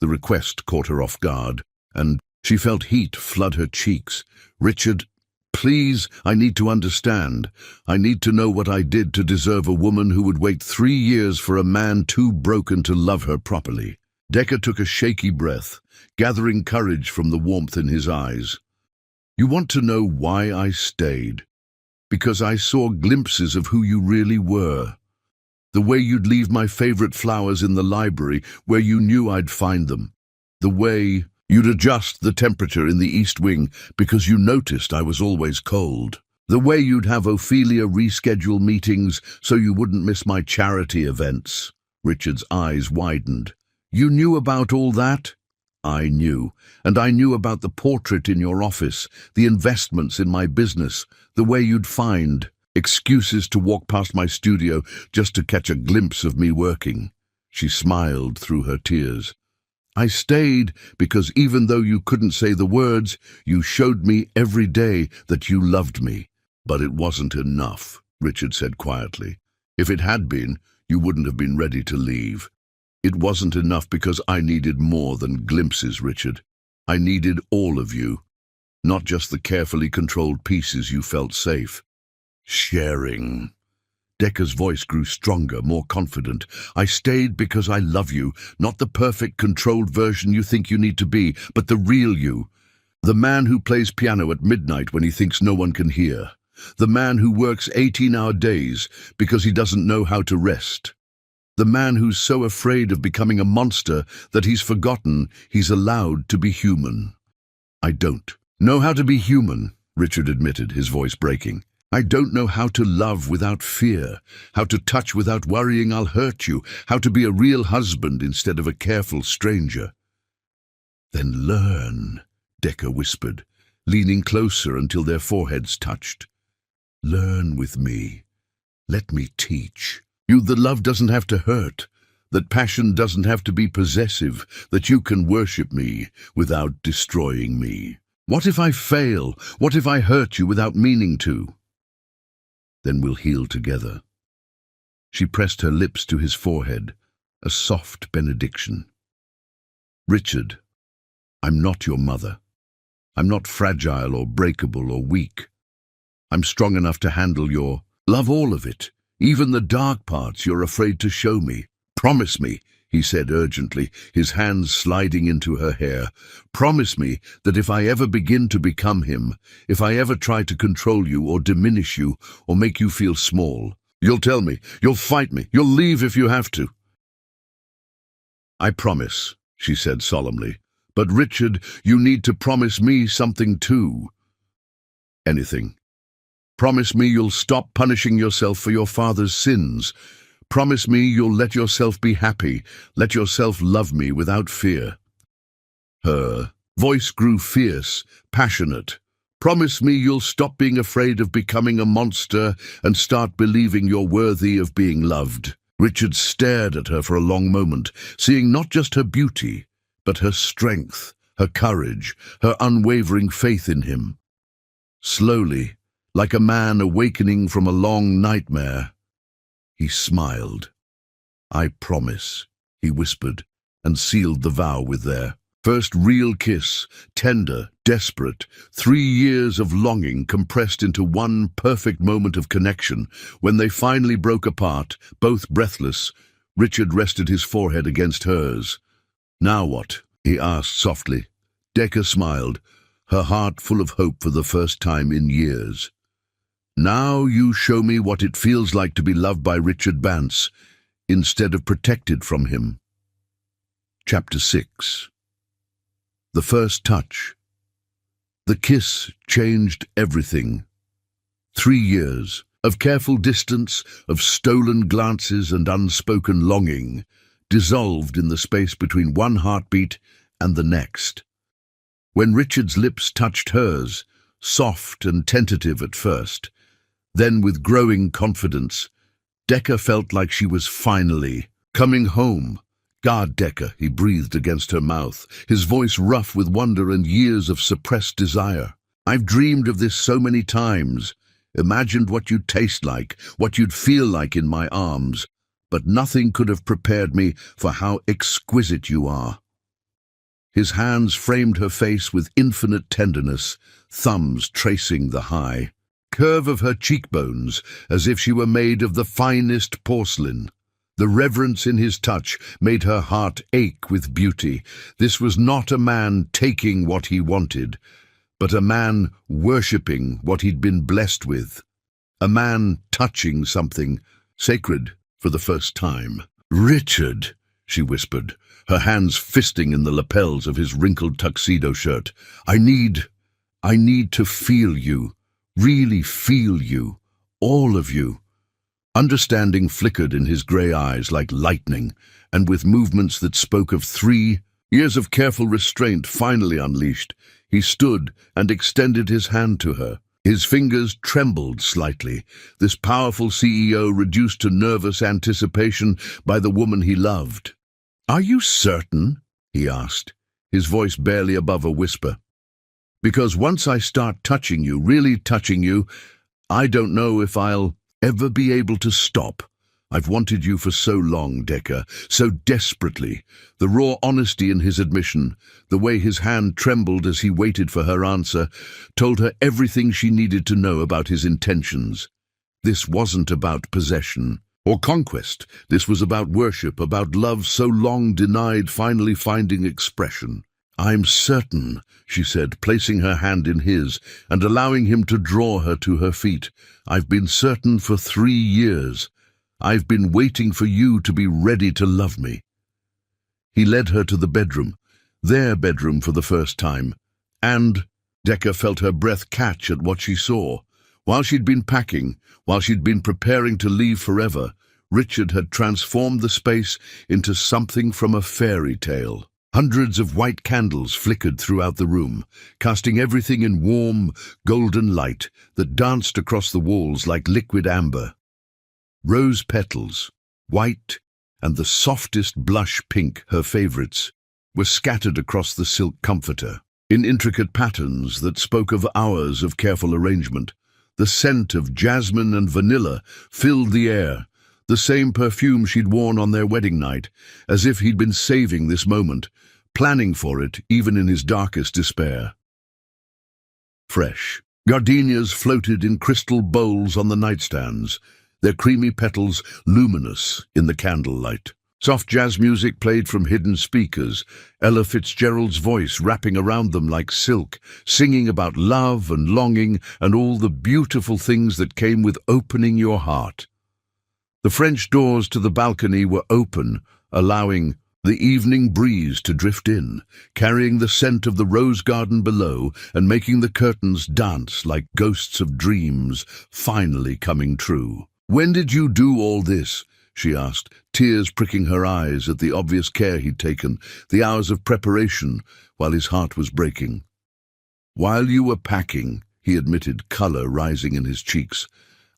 The request caught her off guard, and she felt heat flood her cheeks. Richard, please, I need to understand. I need to know what I did to deserve a woman who would wait 3 years for a man too broken to love her properly. Decker took a shaky breath, gathering courage from the warmth in his eyes. You want to know why I stayed? Because I saw glimpses of who you really were. The way you'd leave my favorite flowers in the library where you knew I'd find them. The way you'd adjust the temperature in the East Wing because you noticed I was always cold. The way you'd have Ophelia reschedule meetings so you wouldn't miss my charity events. Richard's eyes widened. You knew about all that? I knew. And I knew about the portrait in your office, the investments in my business, the way you'd find excuses to walk past my studio just to catch a glimpse of me working. She smiled through her tears. I stayed because even though you couldn't say the words, you showed me every day that you loved me. But it wasn't enough, Richard said quietly. If it had been, you wouldn't have been ready to leave. It wasn't enough because I needed more than glimpses, Richard. I needed all of you, not just the carefully controlled pieces you felt safe. Sharing. Decca's voice grew stronger, more confident. I stayed because I love you, not the perfect, controlled version you think you need to be, but the real you. The man who plays piano at midnight when he thinks no one can hear. The man who works 18-hour days because he doesn't know how to rest. The man who's so afraid of becoming a monster that he's forgotten he's allowed to be human. I don't know how to be human, Richard admitted, his voice breaking. I don't know how to love without fear, how to touch without worrying I'll hurt you, how to be a real husband instead of a careful stranger. Then learn, Decca whispered, leaning closer until their foreheads touched. Learn with me. Let me teach you that love doesn't have to hurt, that passion doesn't have to be possessive, that you can worship me without destroying me. What if I fail? What if I hurt you without meaning to? Then we'll heal together. She pressed her lips to his forehead, a soft benediction. Richard, I'm not your mother. I'm not fragile or breakable or weak. I'm strong enough to handle your love, all of it, even the dark parts you're afraid to show me. Promise me, he said urgently, his hands sliding into her hair. Promise me that if I ever begin to become him, if I ever try to control you or diminish you or make you feel small, you'll tell me, you'll fight me, you'll leave if you have to. I promise, she said solemnly. But Richard, you need to promise me something too. Anything. Promise me you'll stop punishing yourself for your father's sins. Promise me you'll let yourself be happy, let yourself love me without fear. Her voice grew fierce, passionate. Promise me you'll stop being afraid of becoming a monster and start believing you're worthy of being loved. Richard stared at her for a long moment, seeing not just her beauty, but her strength, her courage, her unwavering faith in him. Slowly, like a man awakening from a long nightmare, he smiled. I promise, he whispered, and sealed the vow with their first real kiss, tender, desperate, 3 years of longing compressed into one perfect moment of connection. When they finally broke apart, both breathless, Richard rested his forehead against hers. Now what? He asked softly. Decca smiled, her heart full of hope for the first time in years. Now you show me what it feels like to be loved by Richard Bance, instead of protected from him. Chapter 6. The first touch. The kiss changed everything. 3 years of careful distance, of stolen glances and unspoken longing, dissolved in the space between one heartbeat and the next. When Richard's lips touched hers, soft and tentative at first, then with growing confidence, Decca felt like she was finally coming home. God, Decca, he breathed against her mouth, his voice rough with wonder and years of suppressed desire. I've dreamed of this so many times, imagined what you'd taste like, what you'd feel like in my arms, but nothing could have prepared me for how exquisite you are. His hands framed her face with infinite tenderness, thumbs tracing the high curve of her cheekbones as if she were made of the finest porcelain. The reverence in his touch made her heart ache with beauty. This was not a man taking what he wanted, but a man worshipping what he'd been blessed with. A man touching something sacred, for the first time. "Richard," she whispered, her hands fisting in the lapels of his wrinkled tuxedo shirt. I need to feel you, really feel you, all of you." Understanding flickered in his grey eyes like lightning, and with movements that spoke of 3 years of careful restraint finally unleashed, he stood and extended his hand to her. His fingers trembled slightly, this powerful CEO reduced to nervous anticipation by the woman he loved. "Are you certain?" he asked, his voice barely above a whisper. "Because once I start touching you, really touching you, I don't know if I'll ever be able to stop. I've wanted you for so long, Decker, so desperately." The raw honesty in his admission, the way his hand trembled as he waited for her answer, told her everything she needed to know about his intentions. This wasn't about possession or conquest. This was about worship, about love so long denied finally finding expression. "I'm certain," she said, placing her hand in his and allowing him to draw her to her feet. "I've been certain for 3 years. I've been waiting for you to be ready to love me." He led her to the bedroom, their bedroom for the first time, and Decker felt her breath catch at what she saw. While she'd been packing, while she'd been preparing to leave forever, Richard had transformed the space into something from a fairy tale. Hundreds of white candles flickered throughout the room, casting everything in warm, golden light that danced across the walls like liquid amber. Rose petals, white, and the softest blush pink, her favorites, were scattered across the silk comforter, in intricate patterns that spoke of hours of careful arrangement. The scent of jasmine and vanilla filled the air, the same perfume she'd worn on their wedding night, as if he'd been saving this moment, planning for it even in his darkest despair. Fresh gardenias floated in crystal bowls on the nightstands, their creamy petals luminous in the candlelight. Soft jazz music played from hidden speakers, Ella Fitzgerald's voice wrapping around them like silk, singing about love and longing and all the beautiful things that came with opening your heart. The French doors to the balcony were open, allowing the evening breeze to drift in, carrying the scent of the rose garden below and making the curtains dance like ghosts of dreams finally coming true. "When did you do all this?" she asked, tears pricking her eyes at the obvious care he'd taken, the hours of preparation, while his heart was breaking. "While you were packing," he admitted, color rising in his cheeks.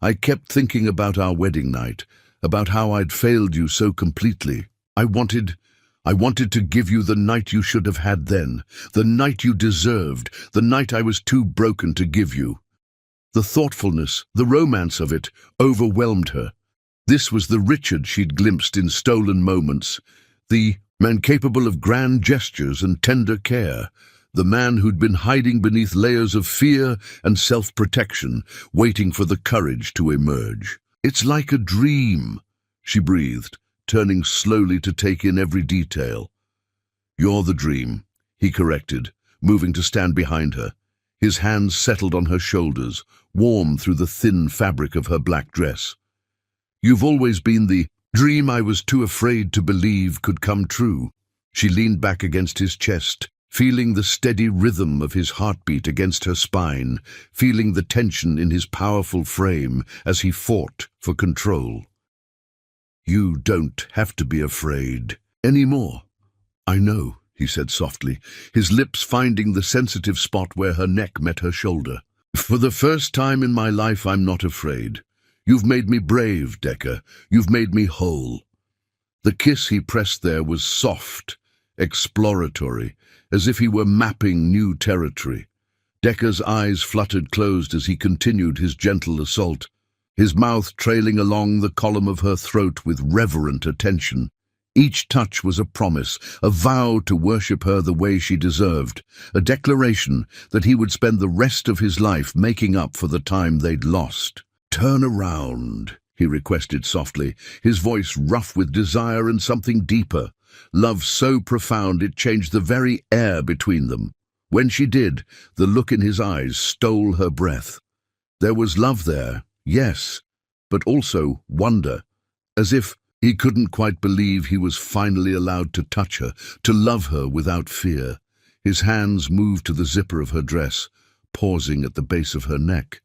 "I kept thinking about our wedding night, about how I'd failed you so completely. I wanted to give you the night you should have had then, the night you deserved, the night I was too broken to give you." The thoughtfulness, the romance of it, overwhelmed her. This was the Richard she'd glimpsed in stolen moments, the man capable of grand gestures and tender care, the man who'd been hiding beneath layers of fear and self-protection, waiting for the courage to emerge. "It's like a dream," she breathed, turning slowly to take in every detail. "You're the dream," he corrected, moving to stand behind her. His hands settled on her shoulders, warm through the thin fabric of her black dress. "You've always been the dream I was too afraid to believe could come true." She leaned back against his chest, feeling the steady rhythm of his heartbeat against her spine, feeling the tension in his powerful frame as he fought for control. "You don't have to be afraid anymore." "I know," he said softly, his lips finding the sensitive spot where her neck met her shoulder. "For the first time in my life, I'm not afraid. You've made me brave, Decker. You've made me whole." The kiss he pressed there was soft, exploratory, as if he were mapping new territory. Decker's eyes fluttered closed as he continued his gentle assault, his mouth trailing along the column of her throat with reverent attention. Each touch was a promise, a vow to worship her the way she deserved, a declaration that he would spend the rest of his life making up for the time they'd lost. "Turn around," he requested softly, his voice rough with desire and something deeper, love so profound it changed the very air between them. When she did, the look in his eyes stole her breath. There was love there, yes, but also wonder, as if he couldn't quite believe he was finally allowed to touch her, to love her without fear. His hands moved to the zipper of her dress, pausing at the base of her neck.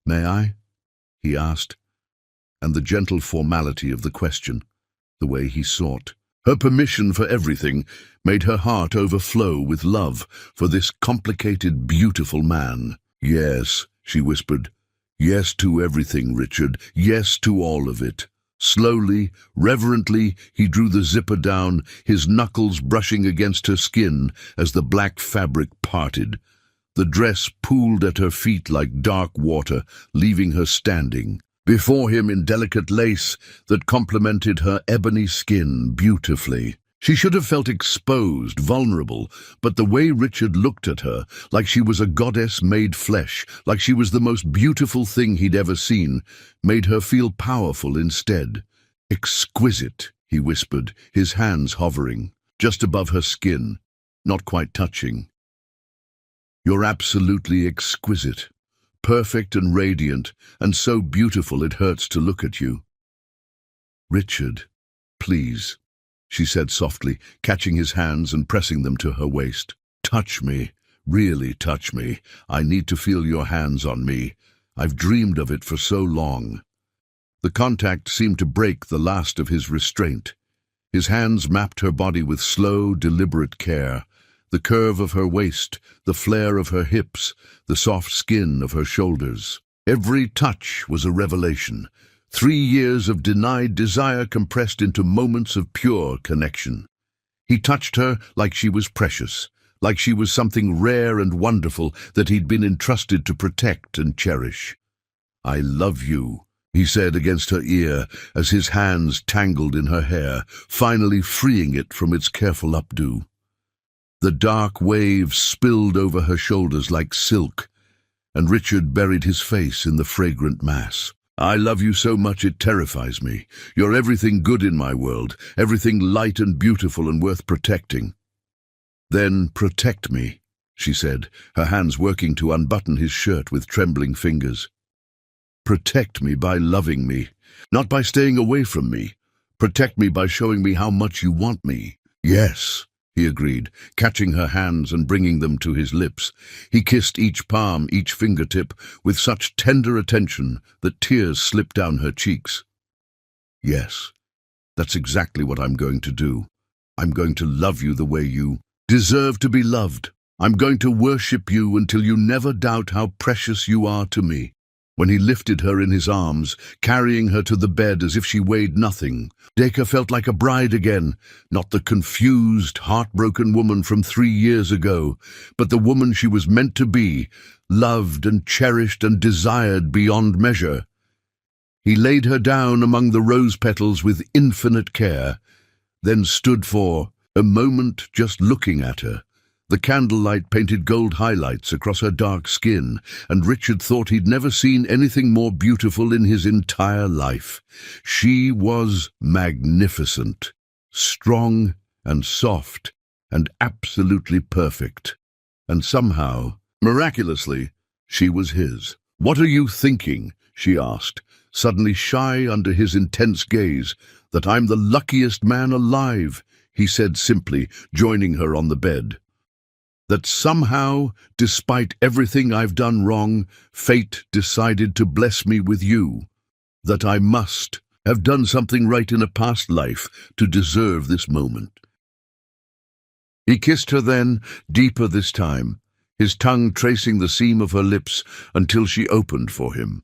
"May I?" he asked, and the gentle formality of the question, the way he sought her permission for everything, made her heart overflow with love for this complicated, beautiful man. "Yes," she whispered. "Yes to everything, Richard. Yes to all of it." Slowly, reverently, he drew the zipper down, his knuckles brushing against her skin as the black fabric parted. The dress pooled at her feet like dark water, leaving her standing before him in delicate lace that complemented her ebony skin beautifully. She should have felt exposed, vulnerable, but the way Richard looked at her, like she was a goddess made flesh, like she was the most beautiful thing he'd ever seen, made her feel powerful instead. "Exquisite," he whispered, his hands hovering, just above her skin, not quite touching. "You're absolutely exquisite. Perfect and radiant, and so beautiful it hurts to look at you." "Richard, please," she said softly, catching his hands and pressing them to her waist. "Touch me, really touch me. I need to feel your hands on me. I've dreamed of it for so long." The contact seemed to break the last of his restraint. His hands mapped her body with slow, deliberate care. The curve of her waist, the flare of her hips, the soft skin of her shoulders. Every touch was a revelation. 3 years of denied desire compressed into moments of pure connection. He touched her like she was precious, like she was something rare and wonderful that he'd been entrusted to protect and cherish. "I love you," he said against her ear as his hands tangled in her hair, finally freeing it from its careful updo. The dark waves spilled over her shoulders like silk, and Richard buried his face in the fragrant mass. "I love you so much it terrifies me. You're everything good in my world, everything light and beautiful and worth protecting." "Then protect me," she said, her hands working to unbutton his shirt with trembling fingers. "Protect me by loving me, not by staying away from me. Protect me by showing me how much you want me." "Yes," he agreed, catching her hands and bringing them to his lips. He kissed each palm, each fingertip, with such tender attention that tears slipped down her cheeks. "Yes, that's exactly what I'm going to do. I'm going to love you the way you deserve to be loved. I'm going to worship you until you never doubt how precious you are to me." When he lifted her in his arms, carrying her to the bed as if she weighed nothing, Dacre felt like a bride again, not the confused, heartbroken woman from 3 years ago, but the woman she was meant to be, loved and cherished and desired beyond measure. He laid her down among the rose petals with infinite care, then stood for a moment just looking at her. The candlelight painted gold highlights across her dark skin, and Richard thought he'd never seen anything more beautiful in his entire life. She was magnificent, strong and soft, and absolutely perfect. And somehow, miraculously, she was his. "What are you thinking?" she asked, suddenly shy under his intense gaze. "That I'm the luckiest man alive," he said simply, joining her on the bed. "That somehow, despite everything I've done wrong, fate decided to bless me with you. That I must have done something right in a past life to deserve this moment." He kissed her then, deeper this time, his tongue tracing the seam of her lips until she opened for him.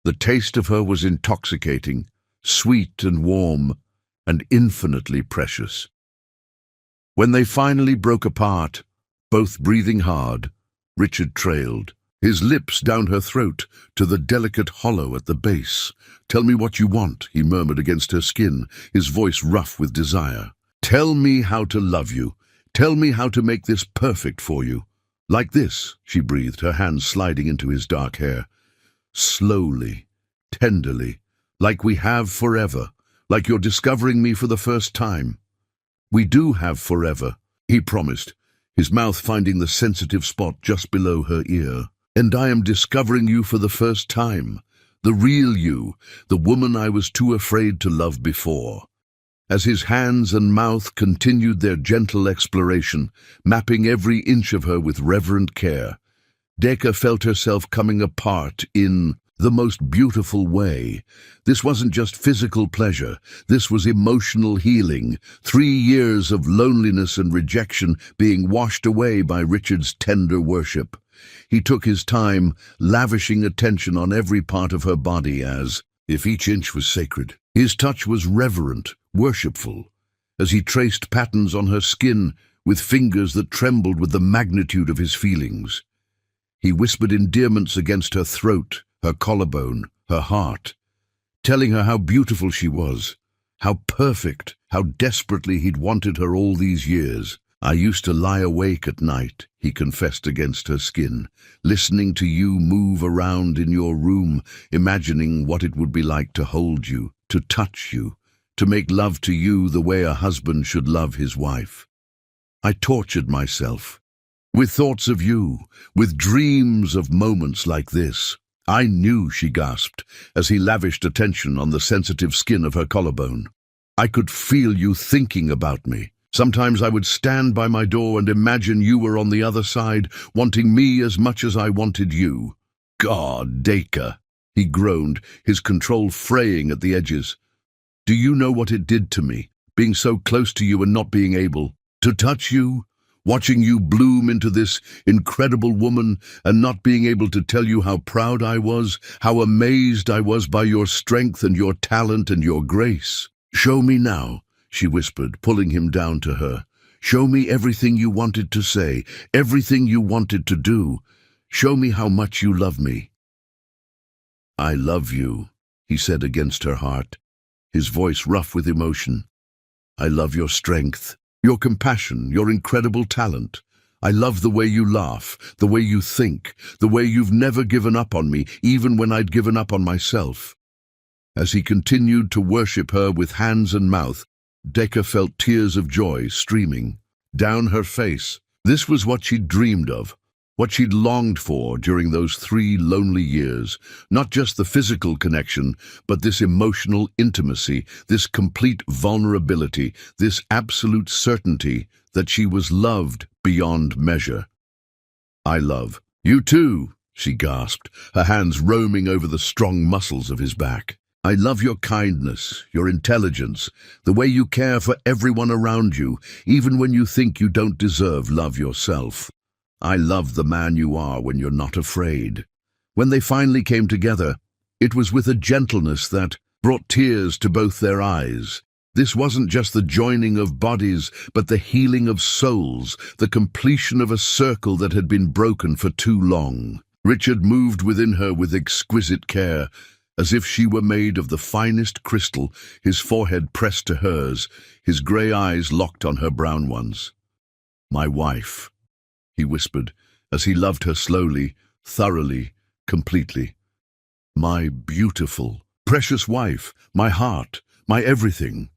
The taste of her was intoxicating, sweet and warm, and infinitely precious. When they finally broke apart, both breathing hard, Richard trailed, his lips down her throat to the delicate hollow at the base. "Tell me what you want," he murmured against her skin, his voice rough with desire. "Tell me how to love you. Tell me how to make this perfect for you." "Like this," she breathed, her hands sliding into his dark hair. "Slowly, tenderly, like we have forever, like you're discovering me for the first time." "We do have forever," he promised, his mouth finding the sensitive spot just below her ear. "And I am discovering you for the first time, The real you, the woman I was too afraid to love before. As his hands and mouth continued their gentle exploration, mapping every inch of her with reverent care, Decca felt herself coming apart in the most beautiful way. This wasn't just physical pleasure, this was emotional healing, 3 years of loneliness and rejection being washed away by Richard's tender worship. He took his time, lavishing attention on every part of her body as if each inch was sacred. His touch was reverent, worshipful, as he traced patterns on her skin with fingers that trembled with the magnitude of his feelings. He whispered endearments against her throat, her collarbone, her heart, telling her how beautiful she was, how perfect, how desperately he'd wanted her all these years. I used to lie awake at night, he confessed against her skin, listening to you move around in your room, imagining what it would be like to hold you, to touch you, to make love to you the way a husband should love his wife. I tortured myself with thoughts of you, with dreams of moments like this. I knew, she gasped, as he lavished attention on the sensitive skin of her collarbone. I could feel you thinking about me. Sometimes I would stand by my door and imagine you were on the other side, wanting me as much as I wanted you. God, Decca, he groaned, his control fraying at the edges. Do you know what it did to me, being so close to you and not being able to touch you? Watching you bloom into this incredible woman and not being able to tell you how proud I was, how amazed I was by your strength and your talent and your grace. Show me now, she whispered, pulling him down to her. Show me everything you wanted to say, everything you wanted to do. Show me how much you love me. I love you, he said against her heart, his voice rough with emotion. I love your strength, your compassion, your incredible talent. I love the way you laugh, the way you think, the way you've never given up on me, even when I'd given up on myself. As he continued to worship her with hands and mouth, Decca felt tears of joy streaming down her face. This was what she'd dreamed of, what she'd longed for during those 3 lonely years. Not just the physical connection, but this emotional intimacy, this complete vulnerability, this absolute certainty that she was loved beyond measure. I love you too, she gasped, her hands roaming over the strong muscles of his back. I love your kindness, your intelligence, the way you care for everyone around you, even when you think you don't deserve love yourself. I love the man you are when you're not afraid. When they finally came together, it was with a gentleness that brought tears to both their eyes. This wasn't just the joining of bodies, but the healing of souls, the completion of a circle that had been broken for too long. Richard moved within her with exquisite care, as if she were made of the finest crystal, his forehead pressed to hers, his grey eyes locked on her brown ones. My wife, he whispered, as he loved her slowly, thoroughly, completely. My beautiful, precious wife, my heart, my everything.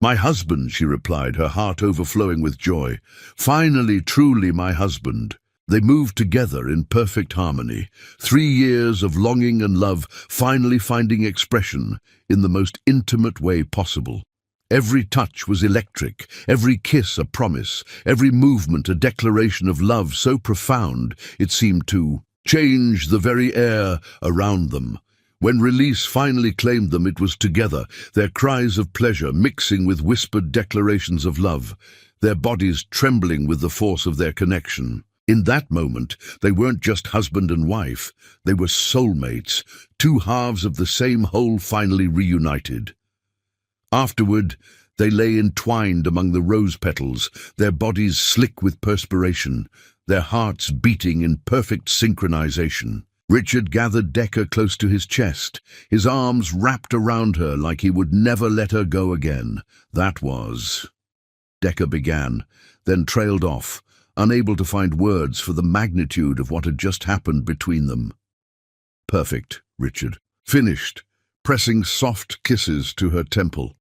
My husband, she replied, her heart overflowing with joy. Finally, truly my husband. They moved together in perfect harmony, 3 years of longing and love finally finding expression in the most intimate way possible. Every touch was electric, every kiss a promise, every movement a declaration of love so profound it seemed to change the very air around them. When release finally claimed them, it was together, their cries of pleasure mixing with whispered declarations of love, their bodies trembling with the force of their connection. In that moment, they weren't just husband and wife, they were soulmates, 2 halves of the same whole finally reunited. Afterward, they lay entwined among the rose petals, their bodies slick with perspiration, their hearts beating in perfect synchronization. Richard gathered Decca close to his chest, his arms wrapped around her like he would never let her go again. That was... Decca began, then trailed off, unable to find words for the magnitude of what had just happened between them. Perfect, Richard. Finished, pressing soft kisses to her temple.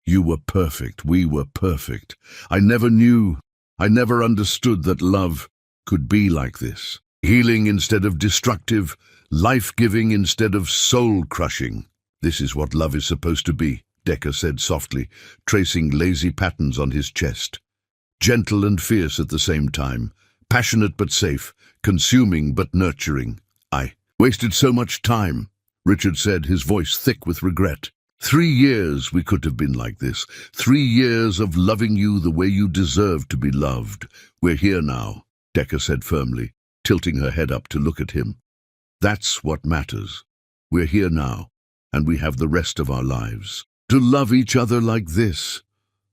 You were perfect, we were perfect. I never understood that love could be like this. Healing instead of destructive, life-giving instead of soul-crushing. This is what love is supposed to be, Decker said softly, tracing lazy patterns on his chest. Gentle and fierce at the same time, passionate but safe, consuming but nurturing. I wasted so much time, Richard said, his voice thick with regret. 3 years we could have been like this. 3 years of loving you the way you deserve to be loved. We're here now, Decker said firmly, tilting her head up to look at him. That's what matters. We're here now, and we have the rest of our lives. To love each other like this.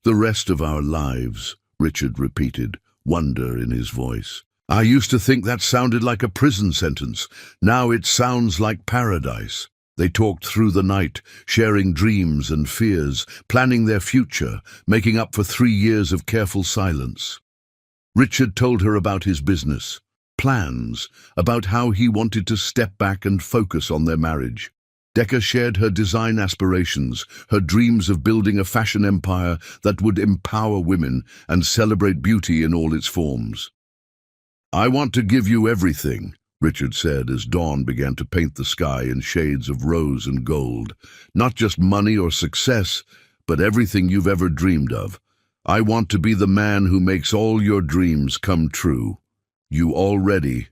The rest of our lives, Richard repeated, wonder in his voice. I used to think that sounded like a prison sentence. Now it sounds like paradise. They talked through the night, sharing dreams and fears, planning their future, making up for 3 years of careful silence. Richard told her about his business, plans, about how he wanted to step back and focus on their marriage. Decker shared her design aspirations, her dreams of building a fashion empire that would empower women and celebrate beauty in all its forms. I want to give you everything, Richard said as dawn began to paint the sky in shades of rose and gold. Not just money or success, but everything you've ever dreamed of. I want to be the man who makes all your dreams come true. You already...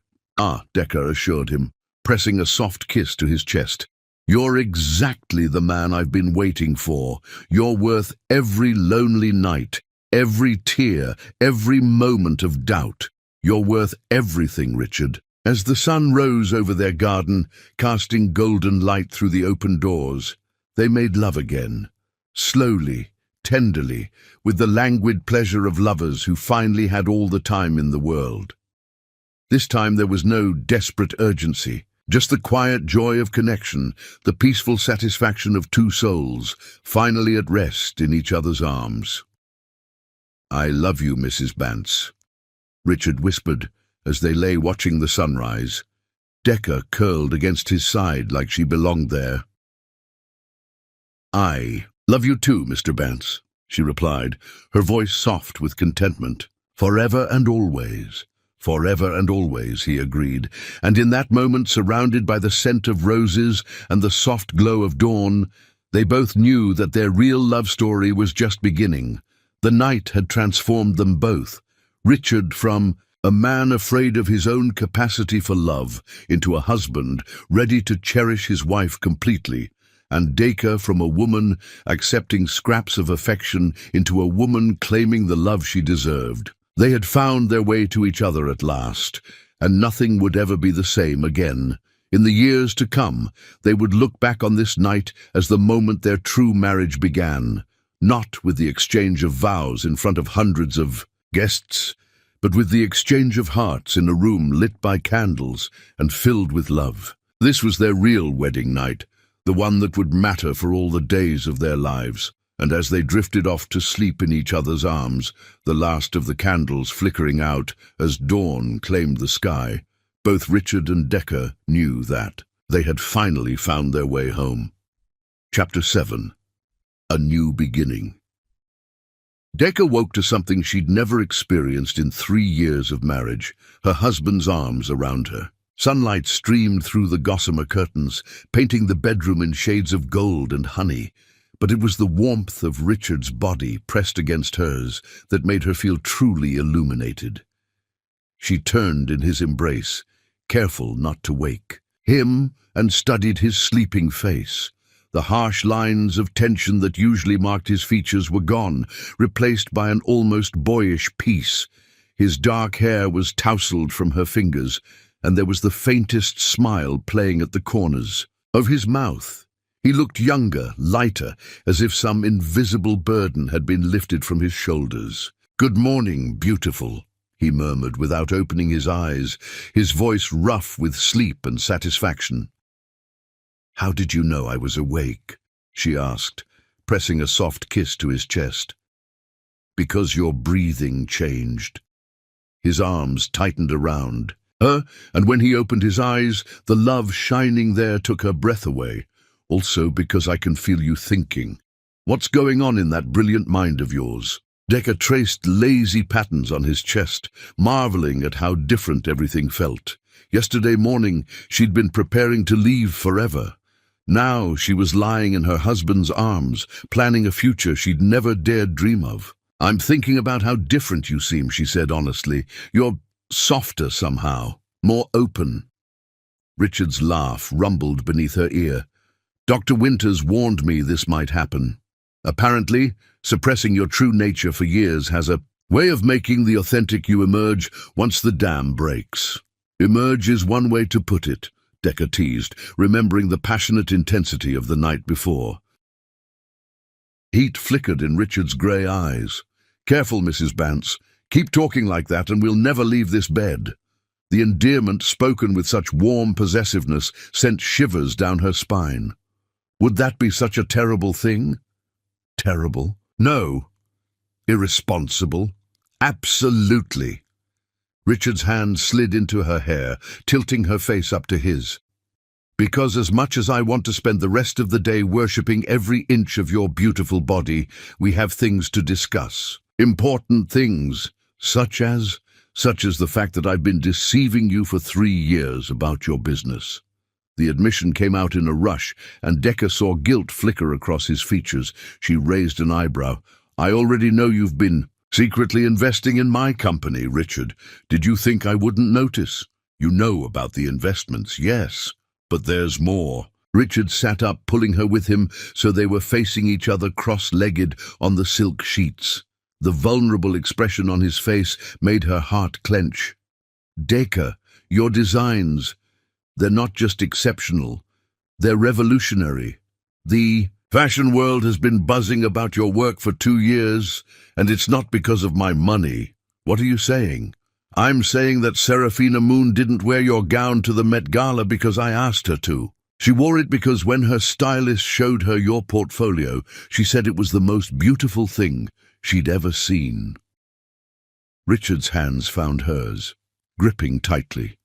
Decker assured him, pressing a soft kiss to his chest. You're exactly the man I've been waiting for. You're worth every lonely night, every tear, every moment of doubt. You're worth everything, Richard. As the sun rose over their garden, casting golden light through the open doors, they made love again. Slowly, tenderly, with the languid pleasure of lovers who finally had all the time in the world. This time there was no desperate urgency, just the quiet joy of connection, the peaceful satisfaction of two souls, finally at rest in each other's arms. I love you, Mrs. Bance, Richard whispered as they lay watching the sunrise. Decker curled against his side like she belonged there. I love you too, Mr. Bance, she replied, her voice soft with contentment. Forever and always. Forever and always, he agreed, and in that moment, surrounded by the scent of roses and the soft glow of dawn, they both knew that their real love story was just beginning. The night had transformed them both. Richard from a man afraid of his own capacity for love into a husband ready to cherish his wife completely, and Decker from a woman accepting scraps of affection into a woman claiming the love she deserved. They had found their way to each other at last, and nothing would ever be the same again. In the years to come, they would look back on this night as the moment their true marriage began, not with the exchange of vows in front of hundreds of guests, but with the exchange of hearts in a room lit by candles and filled with love. This was their real wedding night, the one that would matter for all the days of their lives. And as they drifted off to sleep in each other's arms, the last of the candles flickering out as dawn claimed the sky, both Richard and Decker knew that they had finally found their way home. Chapter 7. A New Beginning. Decker woke to something she'd never experienced in 3 years of marriage, her husband's arms around her. Sunlight streamed through the gossamer curtains, painting the bedroom in shades of gold and honey. But it was the warmth of Richard's body pressed against hers that made her feel truly illuminated. She turned in his embrace, careful not to wake him, and studied his sleeping face. The harsh lines of tension that usually marked his features were gone, replaced by an almost boyish peace. His dark hair was tousled from her fingers, and there was the faintest smile playing at the corners of his mouth. He looked younger, lighter, as if some invisible burden had been lifted from his shoulders. "Good morning, beautiful," he murmured without opening his eyes, his voice rough with sleep and satisfaction. "How did you know I was awake?" she asked, pressing a soft kiss to his chest. "Because your breathing changed." His arms tightened around her, and when he opened his eyes, the love shining there took her breath away. "Also because I can feel you thinking. What's going on in that brilliant mind of yours?" Decker traced lazy patterns on his chest, marveling at how different everything felt. Yesterday morning, she'd been preparing to leave forever. Now she was lying in her husband's arms, planning a future she'd never dared dream of. "I'm thinking about how different you seem," she said honestly. "You're softer somehow, more open." Richard's laugh rumbled beneath her ear. "Dr. Winters warned me this might happen. Apparently, suppressing your true nature for years has a way of making the authentic you emerge once the dam breaks." "Emerge is one way to put it," Decker teased, remembering the passionate intensity of the night before. Heat flickered in Richard's grey eyes. "Careful, Mrs. Bance. Keep talking like that and we'll never leave this bed." The endearment, spoken with such warm possessiveness, sent shivers down her spine. Would that be such a terrible thing? Terrible? No. Irresponsible? Absolutely. Richard's hand slid into her hair, tilting her face up to his. "Because as much as I want to spend the rest of the day worshipping every inch of your beautiful body, we have things to discuss. Important things, such as the fact that I've been deceiving you for 3 years about your business." The admission came out in a rush, and Decker saw guilt flicker across his features. She raised an eyebrow. "I already know you've been secretly investing in my company, Richard. Did you think I wouldn't notice? You know about the investments, yes, but there's more." Richard sat up, pulling her with him, so they were facing each other cross-legged on the silk sheets. The vulnerable expression on his face made her heart clench. "Decker, your designs, they're not just exceptional, they're revolutionary. The fashion world has been buzzing about your work for 2 years, and it's not because of my money." "What are you saying?" "I'm saying that Serafina Moon didn't wear your gown to the Met Gala because I asked her to. She wore it because when her stylist showed her your portfolio, she said it was the most beautiful thing she'd ever seen." Richard's hands found hers, gripping tightly.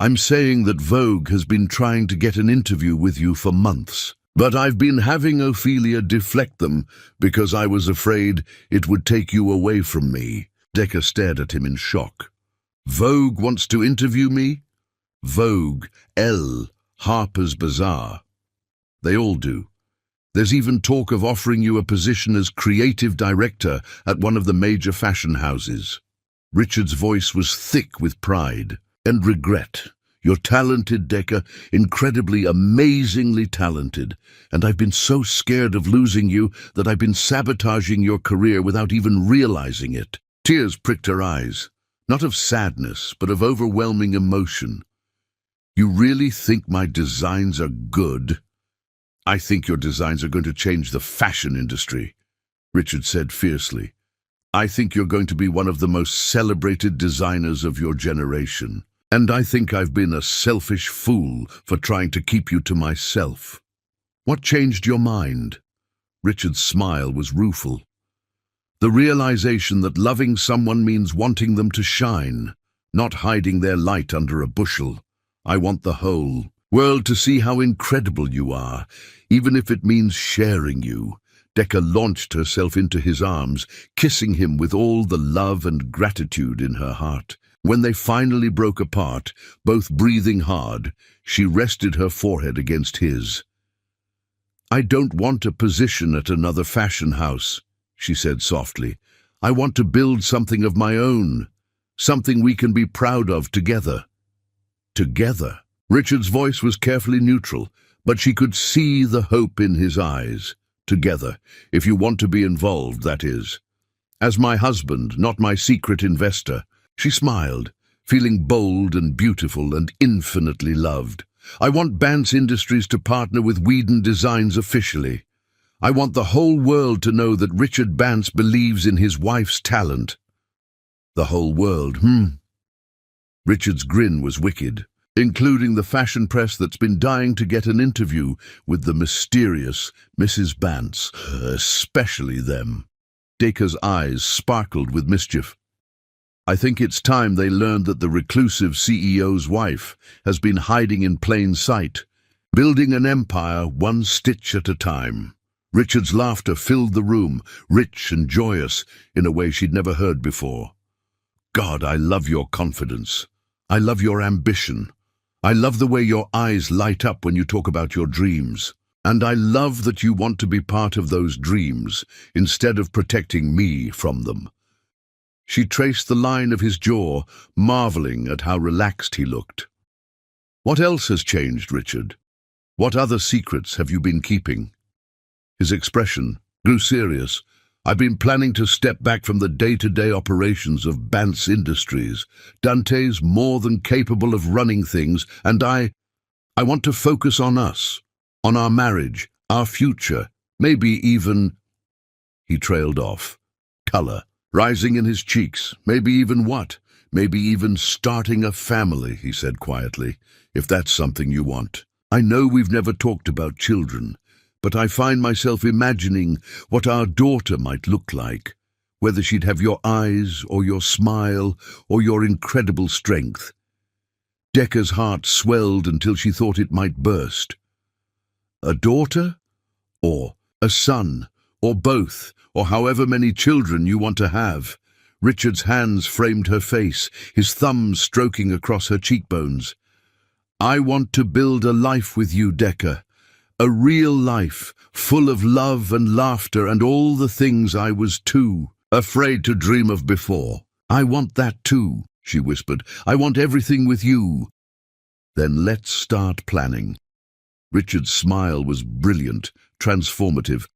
"I'm saying that Vogue has been trying to get an interview with you for months, but I've been having Ophelia deflect them because I was afraid it would take you away from me." Decker stared at him in shock. "Vogue wants to interview me?" "Vogue, Elle, Harper's Bazaar. They all do. There's even talk of offering you a position as creative director at one of the major fashion houses." Richard's voice was thick with pride and regret. "You're talented, Decker, incredibly, amazingly talented, and I've been so scared of losing you that I've been sabotaging your career without even realizing it." Tears pricked her eyes, not of sadness, but of overwhelming emotion. "You really think my designs are good?" "I think your designs are going to change the fashion industry," Richard said fiercely. "I think you're going to be one of the most celebrated designers of your generation. And I think I've been a selfish fool for trying to keep you to myself." "What changed your mind?" Richard's smile was rueful. "The realization that loving someone means wanting them to shine, not hiding their light under a bushel. I want the whole world to see how incredible you are, even if it means sharing you." Decker launched herself into his arms, kissing him with all the love and gratitude in her heart. When they finally broke apart, both breathing hard, she rested her forehead against his. "I don't want a position at another fashion house," she said softly. "I want to build something of my own, something we can be proud of together." Together. Richard's voice was carefully neutral, but she could see the hope in his eyes. Together, if you want to be involved, that is. "As my husband, not my secret investor." She smiled, feeling bold and beautiful and infinitely loved. "I want Bance Industries to partner with Whedon Designs officially. I want the whole world to know that Richard Bance believes in his wife's talent." The whole world, Richard's grin was wicked, including the fashion press that's been dying to get an interview with the mysterious Mrs. Bance, especially them. Decker's eyes sparkled with mischief. "I think it's time they learned that the reclusive CEO's wife has been hiding in plain sight, building an empire one stitch at a time." Richard's laughter filled the room, rich and joyous in a way she'd never heard before. "God, I love your confidence. I love your ambition. I love the way your eyes light up when you talk about your dreams. And I love that you want to be part of those dreams instead of protecting me from them." She traced the line of his jaw, marveling at how relaxed he looked. "What else has changed, Richard? What other secrets have you been keeping?" His expression grew serious. "I've been planning to step back from the day-to-day operations of Bance Industries. Dante's more than capable of running things, and I want to focus on us, on our marriage, our future, maybe even—" He trailed off, color rising in his cheeks. "Maybe even what? Maybe even starting a family," he said quietly, "if that's something you want. I know we've never talked about children, but I find myself imagining what our daughter might look like, whether she'd have your eyes or your smile or your incredible strength." Decca's heart swelled until she thought it might burst. A daughter? Or a son? Or both? Or however many children you want to have? Richard's hands framed her face, his thumbs stroking across her cheekbones. "I want to build a life with you, Decca. A real life, full of love and laughter and all the things I was too afraid to dream of before. I want that too," she whispered. "I want everything with you." "Then let's start planning." Richard's smile was brilliant, transformative.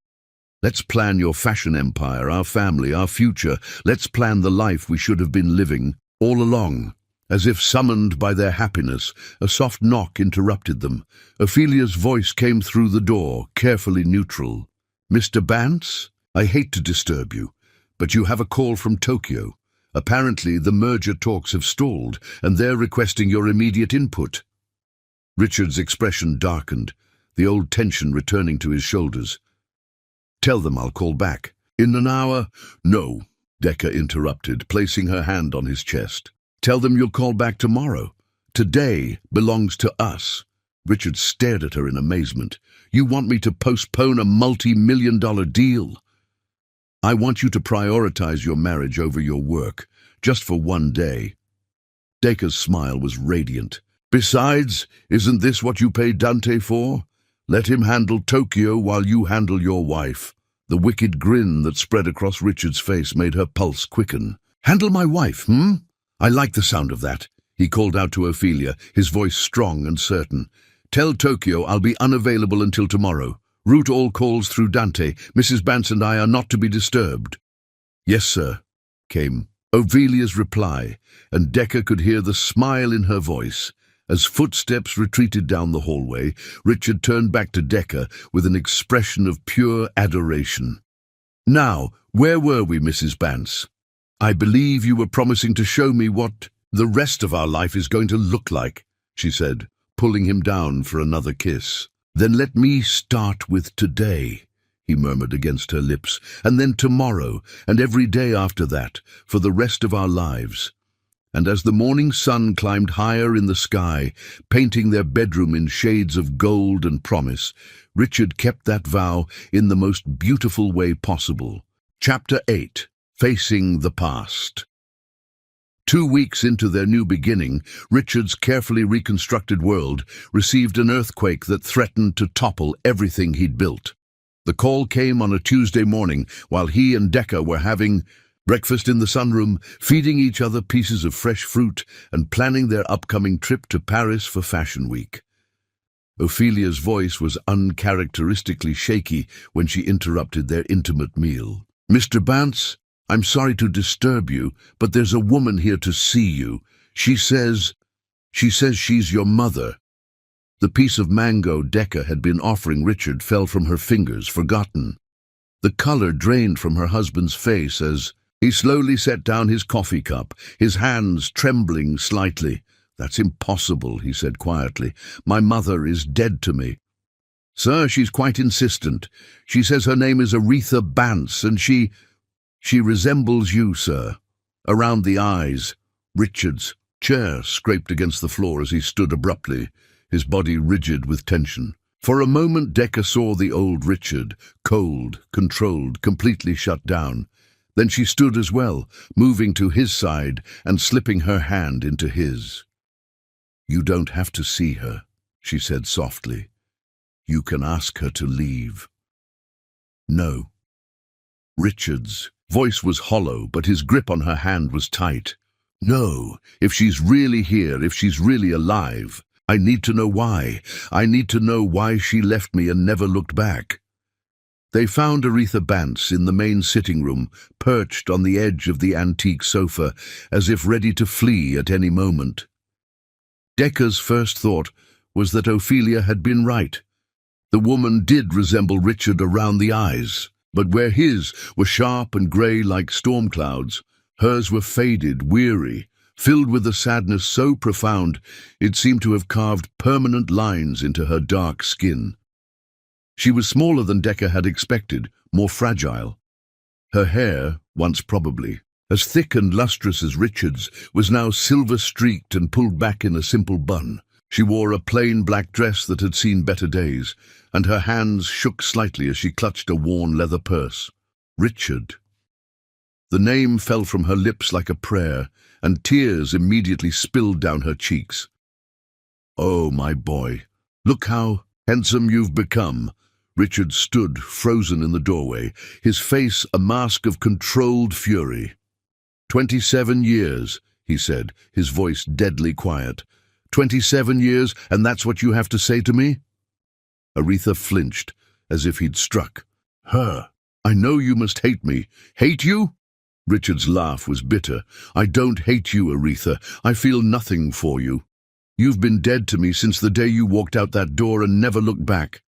"Let's plan your fashion empire, our family, our future. Let's plan the life we should have been living all along." As if summoned by their happiness, a soft knock interrupted them. Ophelia's voice came through the door, carefully neutral. "Mr. Bance, I hate to disturb you, but you have a call from Tokyo. Apparently the merger talks have stalled, and they're requesting your immediate input." Richard's expression darkened, the old tension returning to his shoulders. "Tell them I'll call back." "In an hour?" "No," Decca interrupted, placing her hand on his chest. "Tell them you'll call back tomorrow. Today belongs to us." Richard stared at her in amazement. "You want me to postpone a multi-million-dollar deal?" "I want you to prioritize your marriage over your work, just for one day." Decca's smile was radiant. "Besides, isn't this what you paid Dante for? Let him handle Tokyo while you handle your wife." The wicked grin that spread across Richard's face made her pulse quicken. "Handle my wife, I like the sound of that," he called out to Ophelia, his voice strong and certain. "Tell Tokyo I'll be unavailable until tomorrow. Route all calls through Dante. Mrs. Bance and I are not to be disturbed." "Yes, sir," came Ophelia's reply, and Decca could hear the smile in her voice. As footsteps retreated down the hallway, Richard turned back to Decca with an expression of pure adoration. "Now, where were we, Mrs. Bance? I believe you were promising to show me what the rest of our life is going to look like," she said, pulling him down for another kiss. "Then let me start with today," he murmured against her lips, "and then tomorrow, and every day after that, for the rest of our lives." And as the morning sun climbed higher in the sky, painting their bedroom in shades of gold and promise, Richard kept that vow in the most beautiful way possible. Chapter 8. Facing the Past. 2 weeks into their new beginning, Richard's carefully reconstructed world received an earthquake that threatened to topple everything he'd built. The call came on a Tuesday morning while he and Decca were having breakfast in the sunroom, feeding each other pieces of fresh fruit and planning their upcoming trip to Paris for Fashion Week. Ophelia's voice was uncharacteristically shaky when she interrupted their intimate meal. "Mr. Bance, I'm sorry to disturb you, but there's a woman here to see you. She says she's your mother." The piece of mango Decca had been offering Richard fell from her fingers, forgotten. The color drained from her husband's face as he slowly set down his coffee cup, his hands trembling slightly. "That's impossible," he said quietly. "My mother is dead to me." "Sir, she's quite insistent. She says her name is Aretha Bance, and she resembles you, sir. Around the eyes." Richard's chair scraped against the floor as he stood abruptly, his body rigid with tension. For a moment Decca saw the old Richard, cold, controlled, completely shut down. Then she stood as well, moving to his side and slipping her hand into his. "You don't have to see her," she said softly. "You can ask her to leave." "No." Richard's voice was hollow, but his grip on her hand was tight. "No, if she's really here, if she's really alive, I need to know why. I need to know why she left me and never looked back." They found Aretha Bance in the main sitting room, perched on the edge of the antique sofa, as if ready to flee at any moment. Decca's first thought was that Ophelia had been right. The woman did resemble Richard around the eyes, but where his were sharp and grey like storm clouds, hers were faded, weary, filled with a sadness so profound it seemed to have carved permanent lines into her dark skin. She was smaller than Decca had expected, more fragile. Her hair, once probably as thick and lustrous as Richard's, was now silver-streaked and pulled back in a simple bun. She wore a plain black dress that had seen better days, and her hands shook slightly as she clutched a worn leather purse. Richard. The name fell from her lips like a prayer, and tears immediately spilled down her cheeks. "Oh, my boy, look how handsome you've become." Richard stood frozen in the doorway, his face a mask of controlled fury. 27 years, he said, his voice deadly quiet. 27 years, and that's what you have to say to me? Aretha flinched, as if he'd struck her. "I know you must hate me." "Hate you?" Richard's laugh was bitter. "I don't hate you, Aretha. I feel nothing for you. You've been dead to me since the day you walked out that door and never looked back."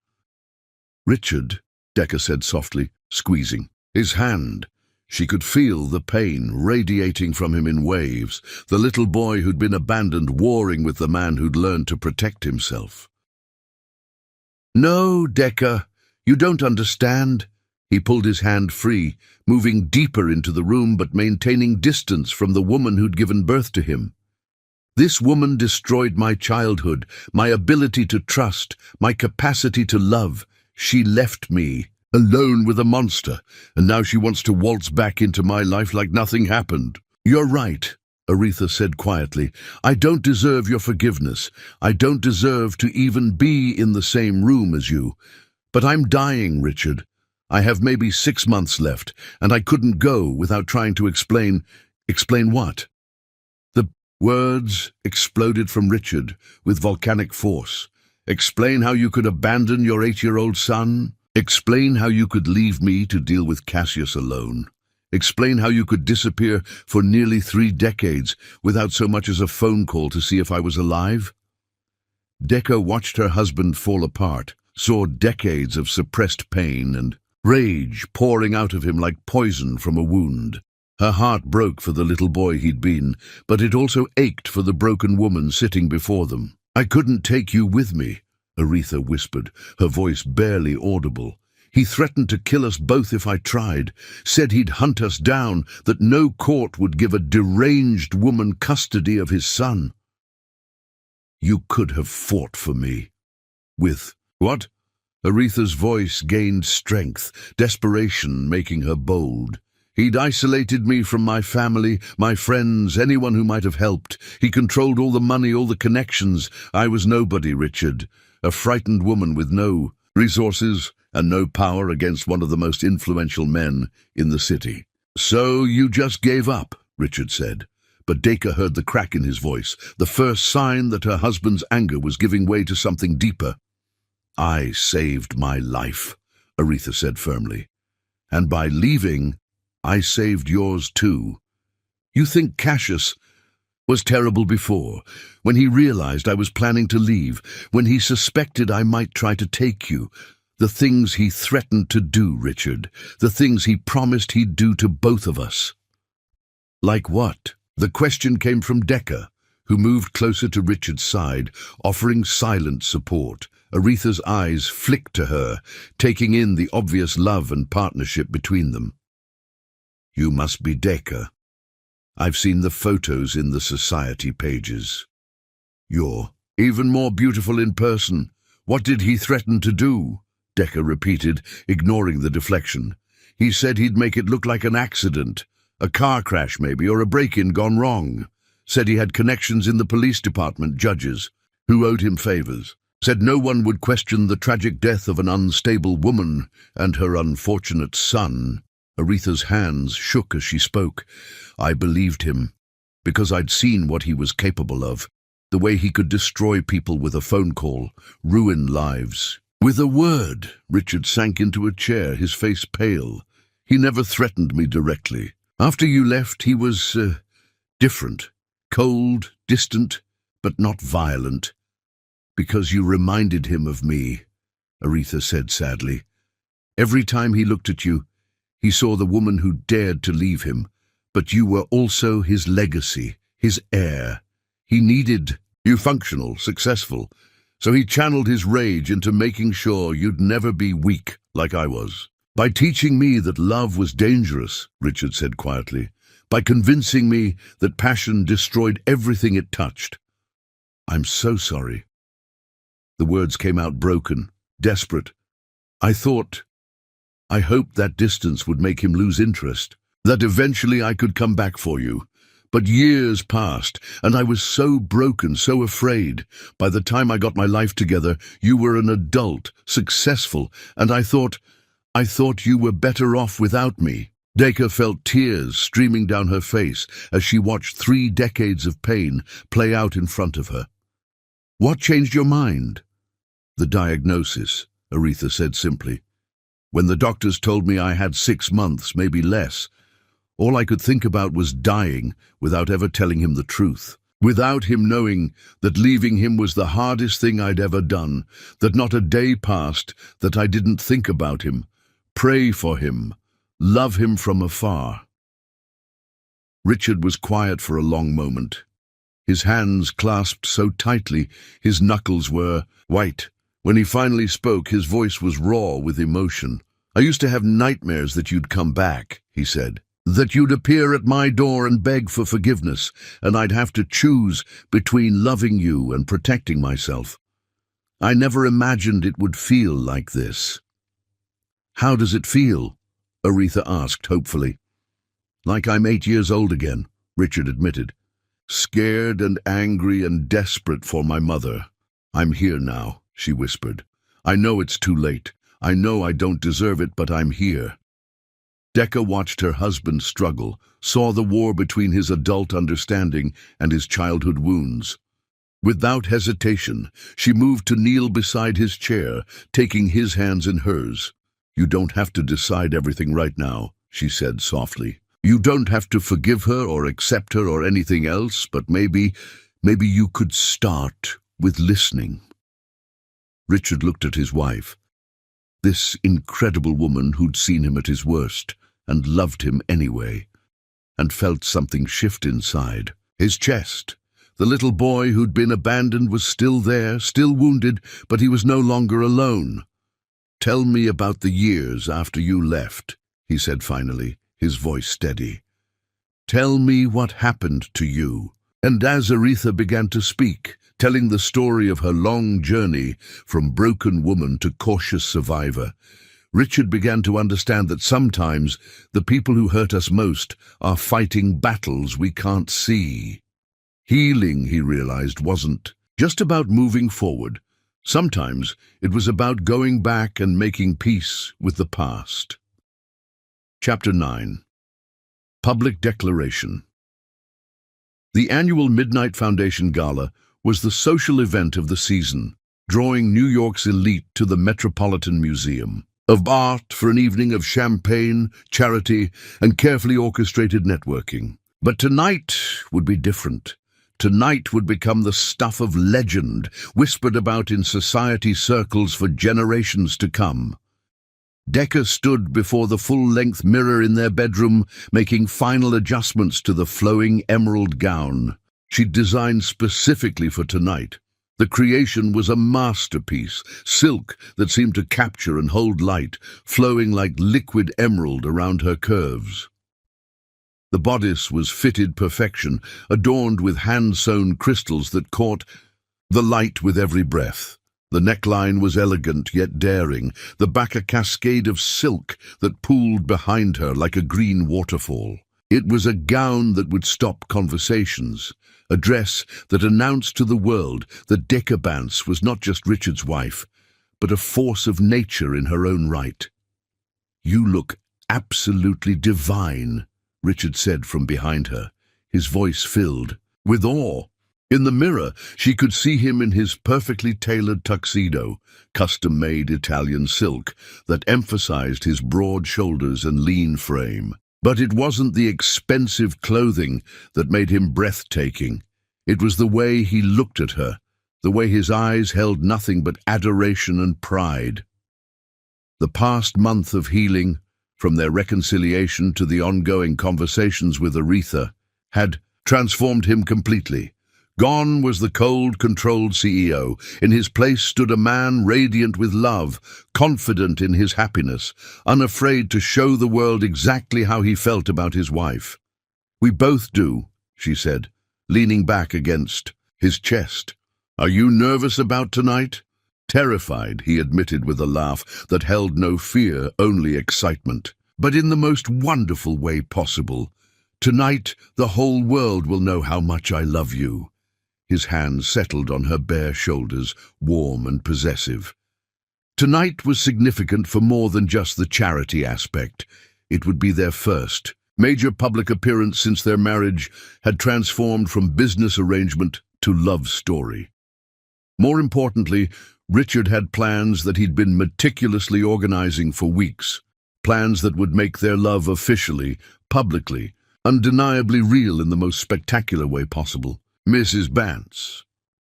"Richard," Decca said softly, squeezing his hand. She could feel the pain radiating from him in waves, the little boy who'd been abandoned warring with the man who'd learned to protect himself. "No, Decca, you don't understand." He pulled his hand free, moving deeper into the room but maintaining distance from the woman who'd given birth to him. "This woman destroyed my childhood, my ability to trust, my capacity to love. She left me alone with a monster, and now she wants to waltz back into my life like nothing happened." "You're right," Aretha said quietly. "I don't deserve your forgiveness. I don't deserve to even be in the same room as you. But I'm dying, Richard. I have maybe 6 months left, and I couldn't go without trying to explain." "Explain what?" The words exploded from Richard with volcanic force. "Explain how you could abandon your 8-year-old son? Explain how you could leave me to deal with Cassius alone? Explain how you could disappear for nearly 3 decades without so much as a phone call to see if I was alive?" Decca watched her husband fall apart, saw decades of suppressed pain and rage pouring out of him like poison from a wound. Her heart broke for the little boy he'd been, but it also ached for the broken woman sitting before them. "I couldn't take you with me," Aretha whispered, her voice barely audible. "He threatened to kill us both if I tried, said he'd hunt us down, that no court would give a deranged woman custody of his son." "You could have fought for me." "With what?" Aretha's voice gained strength, desperation making her bold. "He'd isolated me from my family, my friends, anyone who might have helped. He controlled all the money, all the connections. I was nobody, Richard. A frightened woman with no resources and no power against one of the most influential men in the city." "So you just gave up," Richard said. But Decca heard the crack in his voice, the first sign that her husband's anger was giving way to something deeper. "I saved my life," Aretha said firmly. "And by leaving, I saved yours too. You think Cassius was terrible before, when he realized I was planning to leave, when he suspected I might try to take you. The things he threatened to do, Richard, the things he promised he'd do to both of us." "Like what?" The question came from Decca, who moved closer to Richard's side, offering silent support. Aretha's eyes flicked to her, taking in the obvious love and partnership between them. "You must be Decca. I've seen the photos in the society pages. You're even more beautiful in person. What did he threaten to do?" Decca repeated, ignoring the deflection. "He said he'd make it look like an accident, a car crash maybe, or a break-in gone wrong. Said he had connections in the police department, judges, who owed him favors. Said no one would question the tragic death of an unstable woman and her unfortunate son. Aretha's hands shook as she spoke. I believed him, because I'd seen what he was capable of. The way he could destroy people with a phone call, ruin lives. With a word, Richard sank into a chair, his face pale. He never threatened me directly. After you left, he was different. Cold, distant, but not violent. Because you reminded him of me, Aretha said sadly. Every time he looked at you, he saw the woman who dared to leave him, but you were also his legacy, his heir. He needed you functional, successful, so he channeled his rage into making sure you'd never be weak like I was. By teaching me that love was dangerous, Richard said quietly, by convincing me that passion destroyed everything it touched. I'm so sorry. The words came out broken, desperate. I hoped that distance would make him lose interest, that eventually I could come back for you. But years passed, and I was so broken, so afraid. By the time I got my life together, you were an adult, successful, and I thought you were better off without me. Dacre felt tears streaming down her face as she watched 3 decades of pain play out in front of her. What changed your mind? The diagnosis, Aretha said simply. When the doctors told me I had 6 months, maybe less, all I could think about was dying without ever telling him the truth. Without him knowing that leaving him was the hardest thing I'd ever done, that not a day passed that I didn't think about him, pray for him, love him from afar. Richard was quiet for a long moment. His hands clasped so tightly, his knuckles were white. When he finally spoke, his voice was raw with emotion. I used to have nightmares that you'd come back, he said. That you'd appear at my door and beg for forgiveness, and I'd have to choose between loving you and protecting myself. I never imagined it would feel like this. How does it feel? Aretha asked hopefully. Like I'm 8 years old again, Richard admitted. Scared and angry and desperate for my mother. I'm here now, she whispered. I know it's too late. I know I don't deserve it, but I'm here. Decca watched her husband struggle, saw the war between his adult understanding and his childhood wounds. Without hesitation, she moved to kneel beside his chair, taking his hands in hers. You don't have to decide everything right now, she said softly. You don't have to forgive her or accept her or anything else, but maybe you could start with listening. Richard looked at his wife, this incredible woman who'd seen him at his worst and loved him anyway, and felt something shift inside. His chest. The little boy who'd been abandoned was still there, still wounded, but he was no longer alone. Tell me about the years after you left, he said finally, his voice steady. Tell me what happened to you. And as Aretha began to speak, telling the story of her long journey from broken woman to cautious survivor, Richard began to understand that sometimes the people who hurt us most are fighting battles we can't see. Healing, he realized, wasn't just about moving forward. Sometimes it was about going back and making peace with the past. Chapter 9. Public Declaration. The annual Midnight Foundation Gala was the social event of the season, drawing New York's elite to the Metropolitan Museum of Art for an evening of champagne, charity, and carefully orchestrated networking. But tonight would be different. Tonight would become the stuff of legend, whispered about in society circles for generations to come. Decca stood before the full-length mirror in their bedroom, making final adjustments to the flowing emerald gown she'd designed specifically for tonight. The creation was a masterpiece, silk that seemed to capture and hold light, flowing like liquid emerald around her curves. The bodice was fitted perfection, adorned with hand-sewn crystals that caught the light with every breath. The neckline was elegant yet daring, the back a cascade of silk that pooled behind her like a green waterfall. It was a gown that would stop conversations, a dress that announced to the world that Decca Bance was not just Richard's wife, but a force of nature in her own right. "You look absolutely divine," Richard said from behind her, his voice filled with awe. In the mirror, she could see him in his perfectly tailored tuxedo, custom-made Italian silk, that emphasized his broad shoulders and lean frame. But it wasn't the expensive clothing that made him breathtaking. It was the way he looked at her, the way his eyes held nothing but adoration and pride. The past month of healing, from their reconciliation to the ongoing conversations with Aretha, had transformed him completely. Gone was the cold, controlled CEO. In his place stood a man radiant with love, confident in his happiness, unafraid to show the world exactly how he felt about his wife. "We both do," she said, leaning back against his chest. "Are you nervous about tonight?" "Terrified," he admitted with a laugh that held no fear, only excitement. "But in the most wonderful way possible. Tonight, the whole world will know how much I love you." His hand settled on her bare shoulders, warm and possessive. Tonight was significant for more than just the charity aspect. It would be their first major public appearance since their marriage had transformed from business arrangement to love story. More importantly, Richard had plans that he'd been meticulously organizing for weeks, plans that would make their love officially, publicly, undeniably real in the most spectacular way possible. "Mrs. Bance."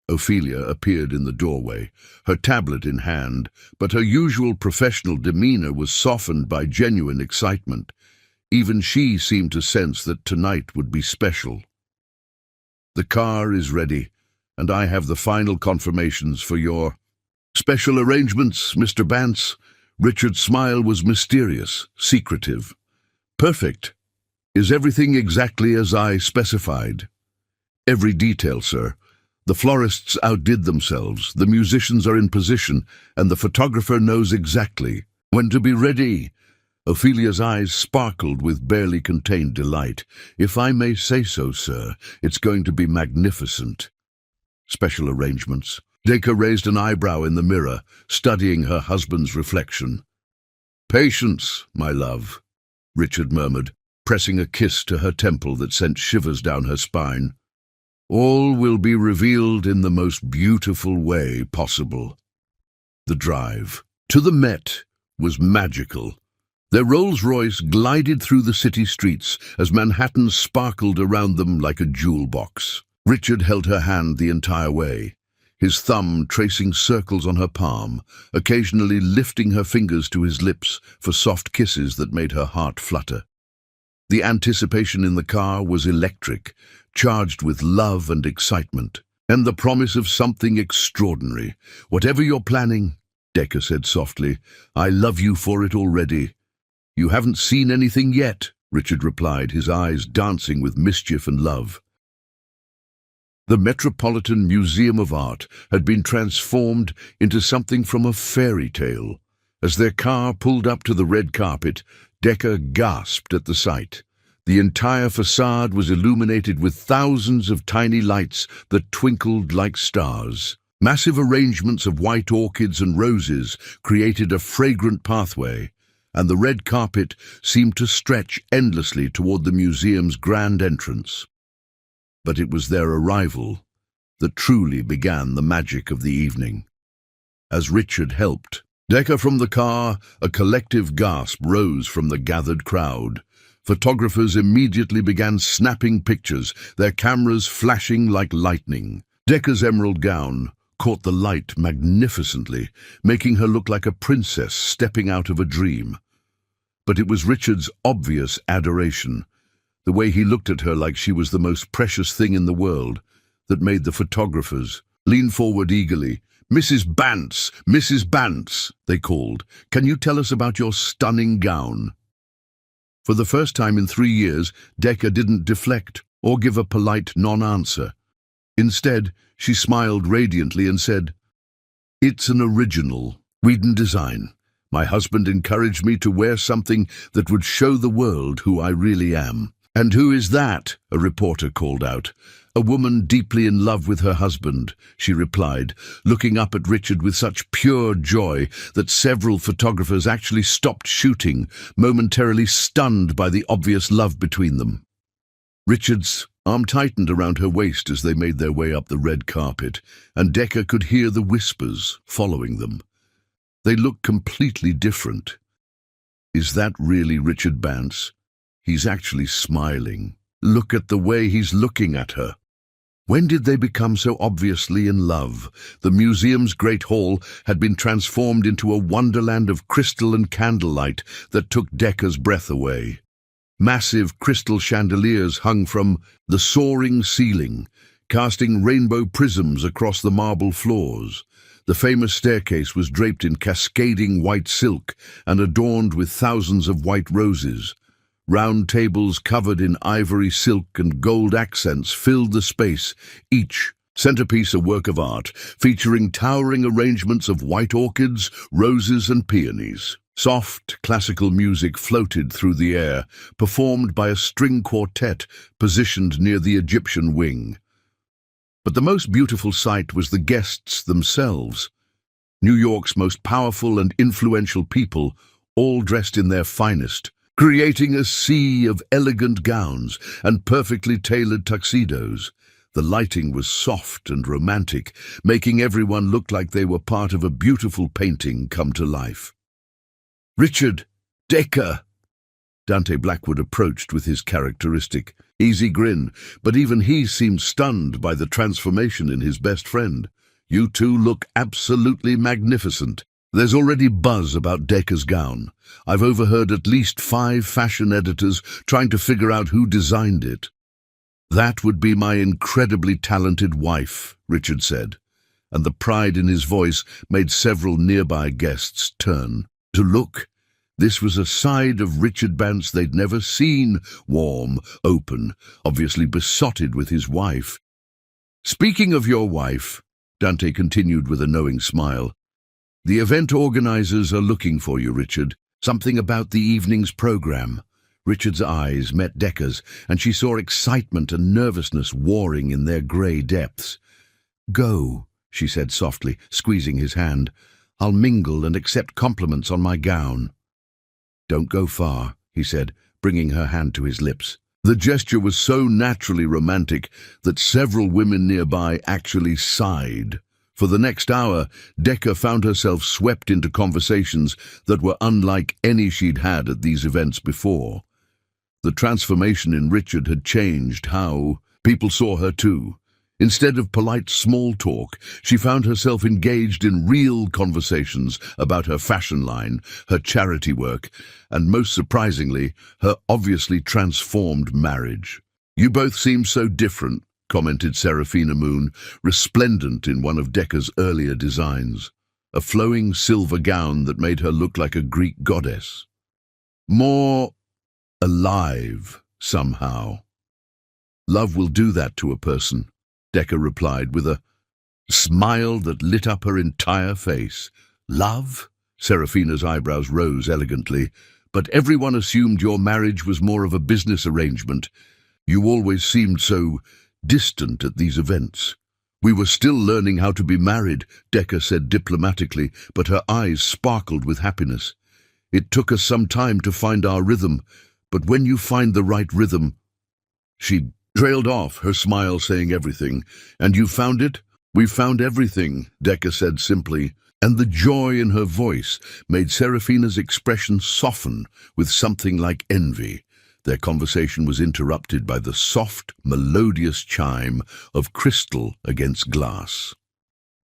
Ophelia appeared in the doorway, her tablet in hand, but her usual professional demeanor was softened by genuine excitement. Even she seemed to sense that tonight would be special. "The car is ready, and I have the final confirmations for your special arrangements, Mr. Bance." Richard's smile was mysterious, secretive. "Perfect. Is everything exactly as I specified?" "Every detail, sir. The florists outdid themselves, the musicians are in position, and the photographer knows exactly when to be ready." Ophelia's eyes sparkled with barely contained delight. "If I may say so, sir, it's going to be magnificent." "Special arrangements." Decca raised an eyebrow in the mirror, studying her husband's reflection. "Patience, my love," Richard murmured, pressing a kiss to her temple that sent shivers down her spine. "All will be revealed in the most beautiful way possible." The drive to the Met was magical. Their Rolls-Royce glided through the city streets as Manhattan sparkled around them like a jewel box. Richard held her hand the entire way, his thumb tracing circles on her palm, occasionally lifting her fingers to his lips for soft kisses that made her heart flutter. The anticipation in the car was electric, charged with love and excitement, and the promise of something extraordinary. "Whatever you're planning," Decca said softly, "I love you for it already." "You haven't seen anything yet," Richard replied, his eyes dancing with mischief and love. The Metropolitan Museum of Art had been transformed into something from a fairy tale. As their car pulled up to the red carpet, Decca gasped at the sight. The entire facade was illuminated with thousands of tiny lights that twinkled like stars. Massive arrangements of white orchids and roses created a fragrant pathway, and the red carpet seemed to stretch endlessly toward the museum's grand entrance. But it was their arrival that truly began the magic of the evening. As Richard helped Decca from the car, a collective gasp rose from the gathered crowd. Photographers immediately began snapping pictures, their cameras flashing like lightning. Decca's emerald gown caught the light magnificently, making her look like a princess stepping out of a dream. But it was Richard's obvious adoration, the way he looked at her like she was the most precious thing in the world, that made the photographers lean forward eagerly. "Mrs. Bance! Mrs. Bance!" they called. "Can you tell us about your stunning gown?" For the first time in 3 years, Decca didn't deflect or give a polite non-answer. Instead, she smiled radiantly and said, "It's an original Whedon design. My husband encouraged me to wear something that would show the world who I really am. "And who is that?" a reporter called out. "A woman deeply in love with her husband," she replied, looking up at Richard with such pure joy that several photographers actually stopped shooting, momentarily stunned by the obvious love between them. Richard's arm tightened around her waist as they made their way up the red carpet, and Decker could hear the whispers following them. They looked completely different. Is that really Richard Bance? He's actually smiling. Look at the way he's looking at her. When did they become so obviously in love? The museum's great hall had been transformed into a wonderland of crystal and candlelight that took Decker's breath away. Massive crystal chandeliers hung from the soaring ceiling, casting rainbow prisms across the marble floors. The famous staircase was draped in cascading white silk and adorned with thousands of white roses. Round tables covered in ivory silk and gold accents filled the space, each centerpiece a work of art, featuring towering arrangements of white orchids, roses and peonies. Soft, classical music floated through the air, performed by a string quartet positioned near the Egyptian wing. But the most beautiful sight was the guests themselves. New York's most powerful and influential people, all dressed in their finest, creating a sea of elegant gowns and perfectly tailored tuxedos. The lighting was soft and romantic, making everyone look like they were part of a beautiful painting come to life. "Richard, Decker!" Dante Blackwood approached with his characteristic, easy grin, but even he seemed stunned by the transformation in his best friend. "You two look absolutely magnificent. There's already buzz about Decker's gown. I've overheard at least 5 fashion editors trying to figure out who designed it." "That would be my incredibly talented wife," Richard said, and the pride in his voice made several nearby guests turn to look. This was a side of Richard Bance they'd never seen, warm, open, obviously besotted with his wife. "Speaking of your wife," Dante continued with a knowing smile, "the event organizers are looking for you, Richard. Something about the evening's program." Richard's eyes met Decker's, and she saw excitement and nervousness warring in their grey depths. "Go," she said softly, squeezing his hand. "I'll mingle and accept compliments on my gown." "Don't go far," he said, bringing her hand to his lips. The gesture was so naturally romantic that several women nearby actually sighed. For the next hour, Decker found herself swept into conversations that were unlike any she'd had at these events before. The transformation in Richard had changed how people saw her too. Instead of polite small talk, she found herself engaged in real conversations about her fashion line, her charity work, and most surprisingly, her obviously transformed marriage. "You both seem so different," commented Serafina Moon, resplendent in one of Decker's earlier designs, a flowing silver gown that made her look like a Greek goddess. "More alive, somehow." "Love will do that to a person," Decker replied with a smile that lit up her entire face. "Love?" Serafina's eyebrows rose elegantly. "But everyone assumed your marriage was more of a business arrangement. You always seemed so distant at these events." "We were still learning how to be married," Decker said diplomatically, but her eyes sparkled with happiness. "It took us some time to find our rhythm, but when you find the right rhythm..." She trailed off, her smile saying everything. "And you found it?" "We found everything," Decker said simply, and the joy in her voice made Serafina's expression soften with something like envy. Their conversation was interrupted by the soft, melodious chime of crystal against glass.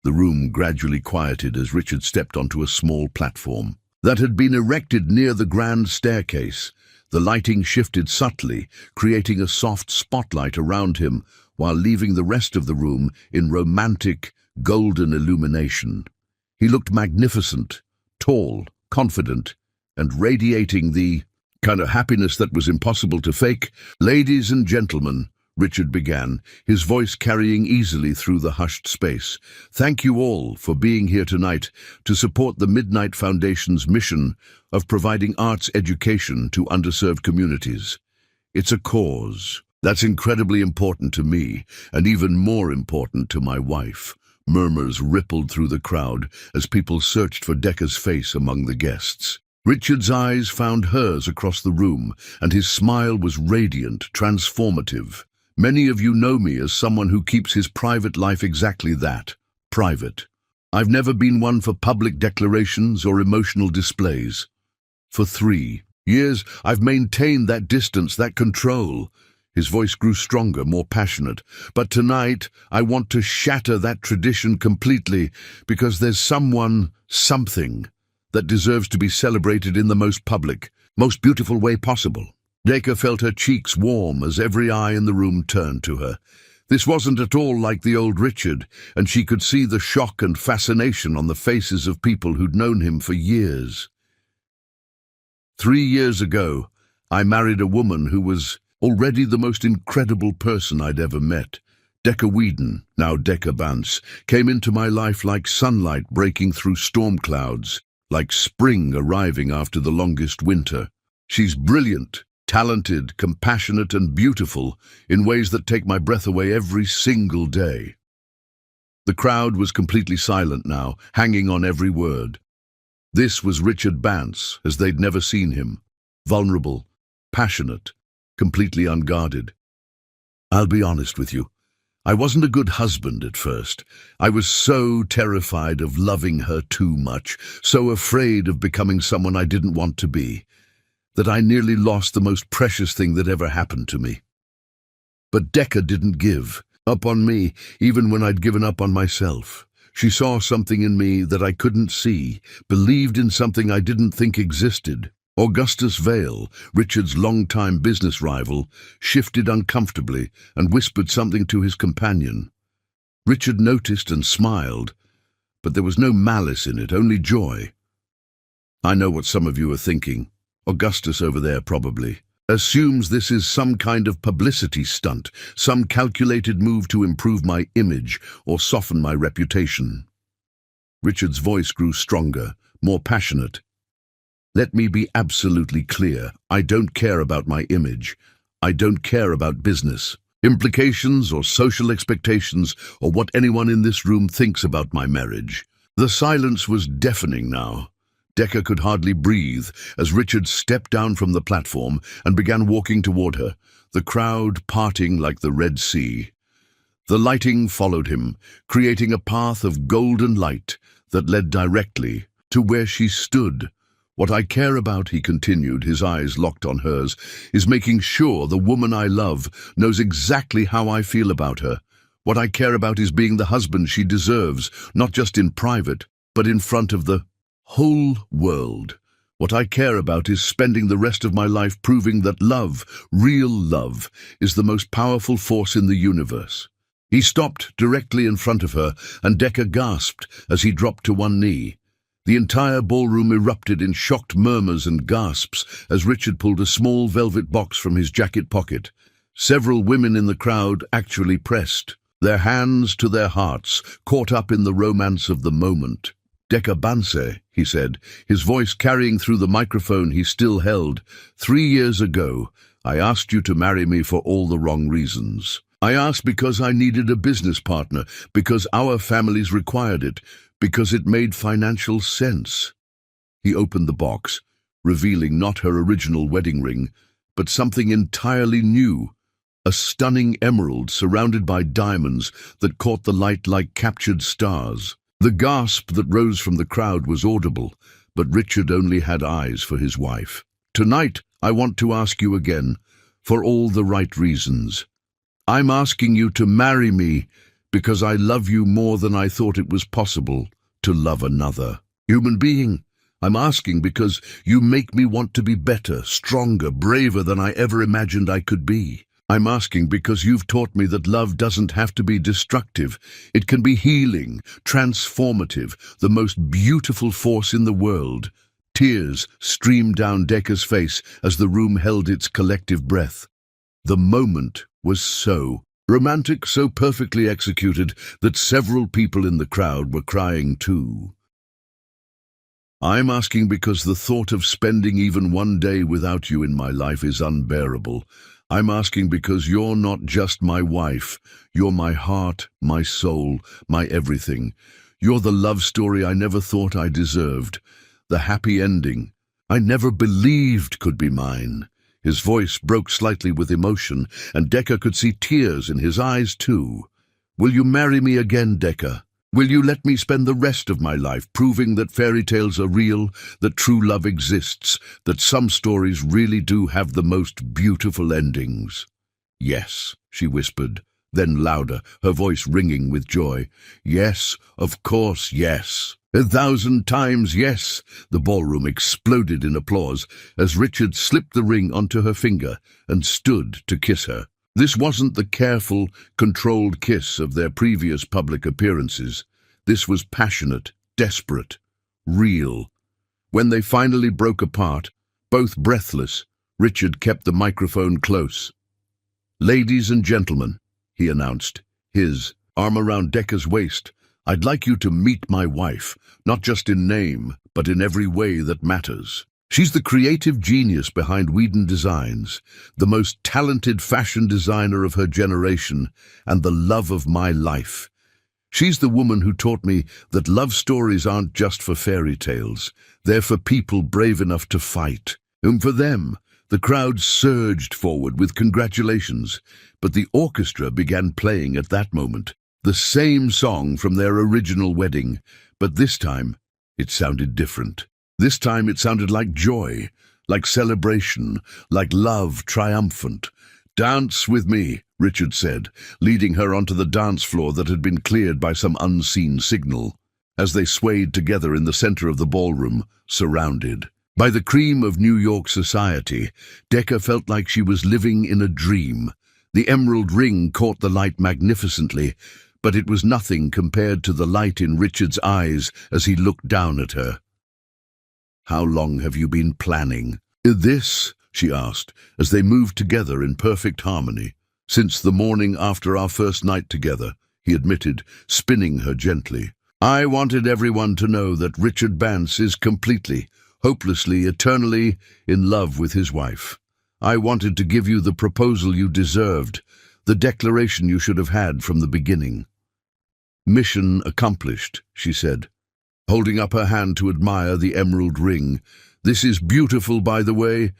The room gradually quieted as Richard stepped onto a small platform that had been erected near the grand staircase. The lighting shifted subtly, creating a soft spotlight around him while leaving the rest of the room in romantic, golden illumination. He looked magnificent, tall, confident, and radiating the kind of happiness that was impossible to fake. "Ladies and gentlemen," Richard began, his voice carrying easily through the hushed space, "thank you all for being here tonight to support the Midnight Foundation's mission of providing arts education to underserved communities. It's a cause. That's incredibly important to me, and even more important to my wife. Murmurs rippled through the crowd as people searched for Decca's face among the guests. Richard's eyes found hers across the room, and his smile was radiant, transformative. Many of you know me as someone who keeps his private life exactly that, private. I've never been one for public declarations or emotional displays. For 3 years, I've maintained that distance, that control. His voice grew stronger, more passionate. But tonight, I want to shatter that tradition completely, because there's someone, something, that deserves to be celebrated in the most public, most beautiful way possible. Decca felt her cheeks warm as every eye in the room turned to her. This wasn't at all like the old Richard, and she could see the shock and fascination on the faces of people who'd known him for years. 3 years ago, I married a woman who was already the most incredible person I'd ever met. Decca Whedon, now Decca Bance, came into my life like sunlight breaking through storm clouds, like spring arriving after the longest winter. She's brilliant, talented, compassionate, and beautiful in ways that take my breath away every single day. The crowd was completely silent now, hanging on every word. This was Richard Bance, as they'd never seen him. Vulnerable, passionate, completely unguarded. I'll be honest with you. I wasn't a good husband at first. I was so terrified of loving her too much, so afraid of becoming someone I didn't want to be, that I nearly lost the most precious thing that ever happened to me. But Decca didn't give up on me, even when I'd given up on myself. She saw something in me that I couldn't see, believed in something I didn't think existed. Augustus Vale, Richard's longtime business rival, shifted uncomfortably and whispered something to his companion. Richard noticed and smiled, but there was no malice in it, only joy. I know what some of you are thinking. Augustus over there probably assumes this is some kind of publicity stunt, some calculated move to improve my image or soften my reputation. Richard's voice grew stronger, more passionate. Let me be absolutely clear. I don't care about my image. I don't care about business, implications or social expectations or what anyone in this room thinks about my marriage. The silence was deafening now. Decca could hardly breathe as Richard stepped down from the platform and began walking toward her, the crowd parting like the Red Sea. The lighting followed him, creating a path of golden light that led directly to where she stood. What I care about, he continued, his eyes locked on hers, is making sure the woman I love knows exactly how I feel about her. What I care about is being the husband she deserves, not just in private, but in front of the whole world. What I care about is spending the rest of my life proving that love, real love, is the most powerful force in the universe. He stopped directly in front of her, and Decca gasped as he dropped to one knee. The entire ballroom erupted in shocked murmurs and gasps as Richard pulled a small velvet box from his jacket pocket. Several women in the crowd actually pressed, their hands to their hearts, caught up in the romance of the moment. Decca Bance, he said, his voice carrying through the microphone he still held. 3 years ago, I asked you to marry me for all the wrong reasons. I asked because I needed a business partner, because our families required it, because it made financial sense. He opened the box, revealing not her original wedding ring, but something entirely new, a stunning emerald surrounded by diamonds that caught the light like captured stars. The gasp that rose from the crowd was audible, but Richard only had eyes for his wife. Tonight, I want to ask you again, for all the right reasons. I'm asking you to marry me because I love you more than I thought it was possible to love another human being. I'm asking because you make me want to be better, stronger, braver than I ever imagined I could be. I'm asking because you've taught me that love doesn't have to be destructive. It can be healing, transformative, the most beautiful force in the world. Tears streamed down Decca's face as the room held its collective breath. The moment was so romantic, so perfectly executed, that several people in the crowd were crying too. I'm asking because the thought of spending even one day without you in my life is unbearable. I'm asking because you're not just my wife. You're my heart, my soul, my everything. You're the love story I never thought I deserved. The happy ending I never believed could be mine." His voice broke slightly with emotion, and Decca could see tears in his eyes too. "Will you marry me again, Decca? Will you let me spend the rest of my life proving that fairy tales are real, that true love exists, that some stories really do have the most beautiful endings?" "Yes," she whispered, then louder, her voice ringing with joy. "Yes, of course, yes. 1,000 times yes." The ballroom exploded in applause as Richard slipped the ring onto her finger and stood to kiss her. This wasn't the careful, controlled kiss of their previous public appearances. This was passionate, desperate, real. When they finally broke apart, both breathless, Richard kept the microphone close. "Ladies and gentlemen," he announced, his arm around Decca's waist, "I'd like you to meet my wife, not just in name, but in every way that matters. She's the creative genius behind Whedon Designs, the most talented fashion designer of her generation, and the love of my life. She's the woman who taught me that love stories aren't just for fairy tales. They're for people brave enough to fight." And for them, the crowd surged forward with congratulations, but the orchestra began playing at that moment. The same song from their original wedding, but this time it sounded different. This time it sounded like joy, like celebration, like love triumphant. "Dance with me," Richard said, leading her onto the dance floor that had been cleared by some unseen signal. As they swayed together in the center of the ballroom, surrounded by the cream of New York society, Decca felt like she was living in a dream. The emerald ring caught the light magnificently, but it was nothing compared to the light in Richard's eyes as he looked down at her. "How long have you been planning this?" she asked, as they moved together in perfect harmony. "Since the morning after our first night together," he admitted, spinning her gently. "I wanted everyone to know that Richard Bance is completely, hopelessly, eternally in love with his wife. I wanted to give you the proposal you deserved, the declaration you should have had from the beginning." "Mission accomplished," she said, holding up her hand to admire the emerald ring. "This is beautiful, by the way.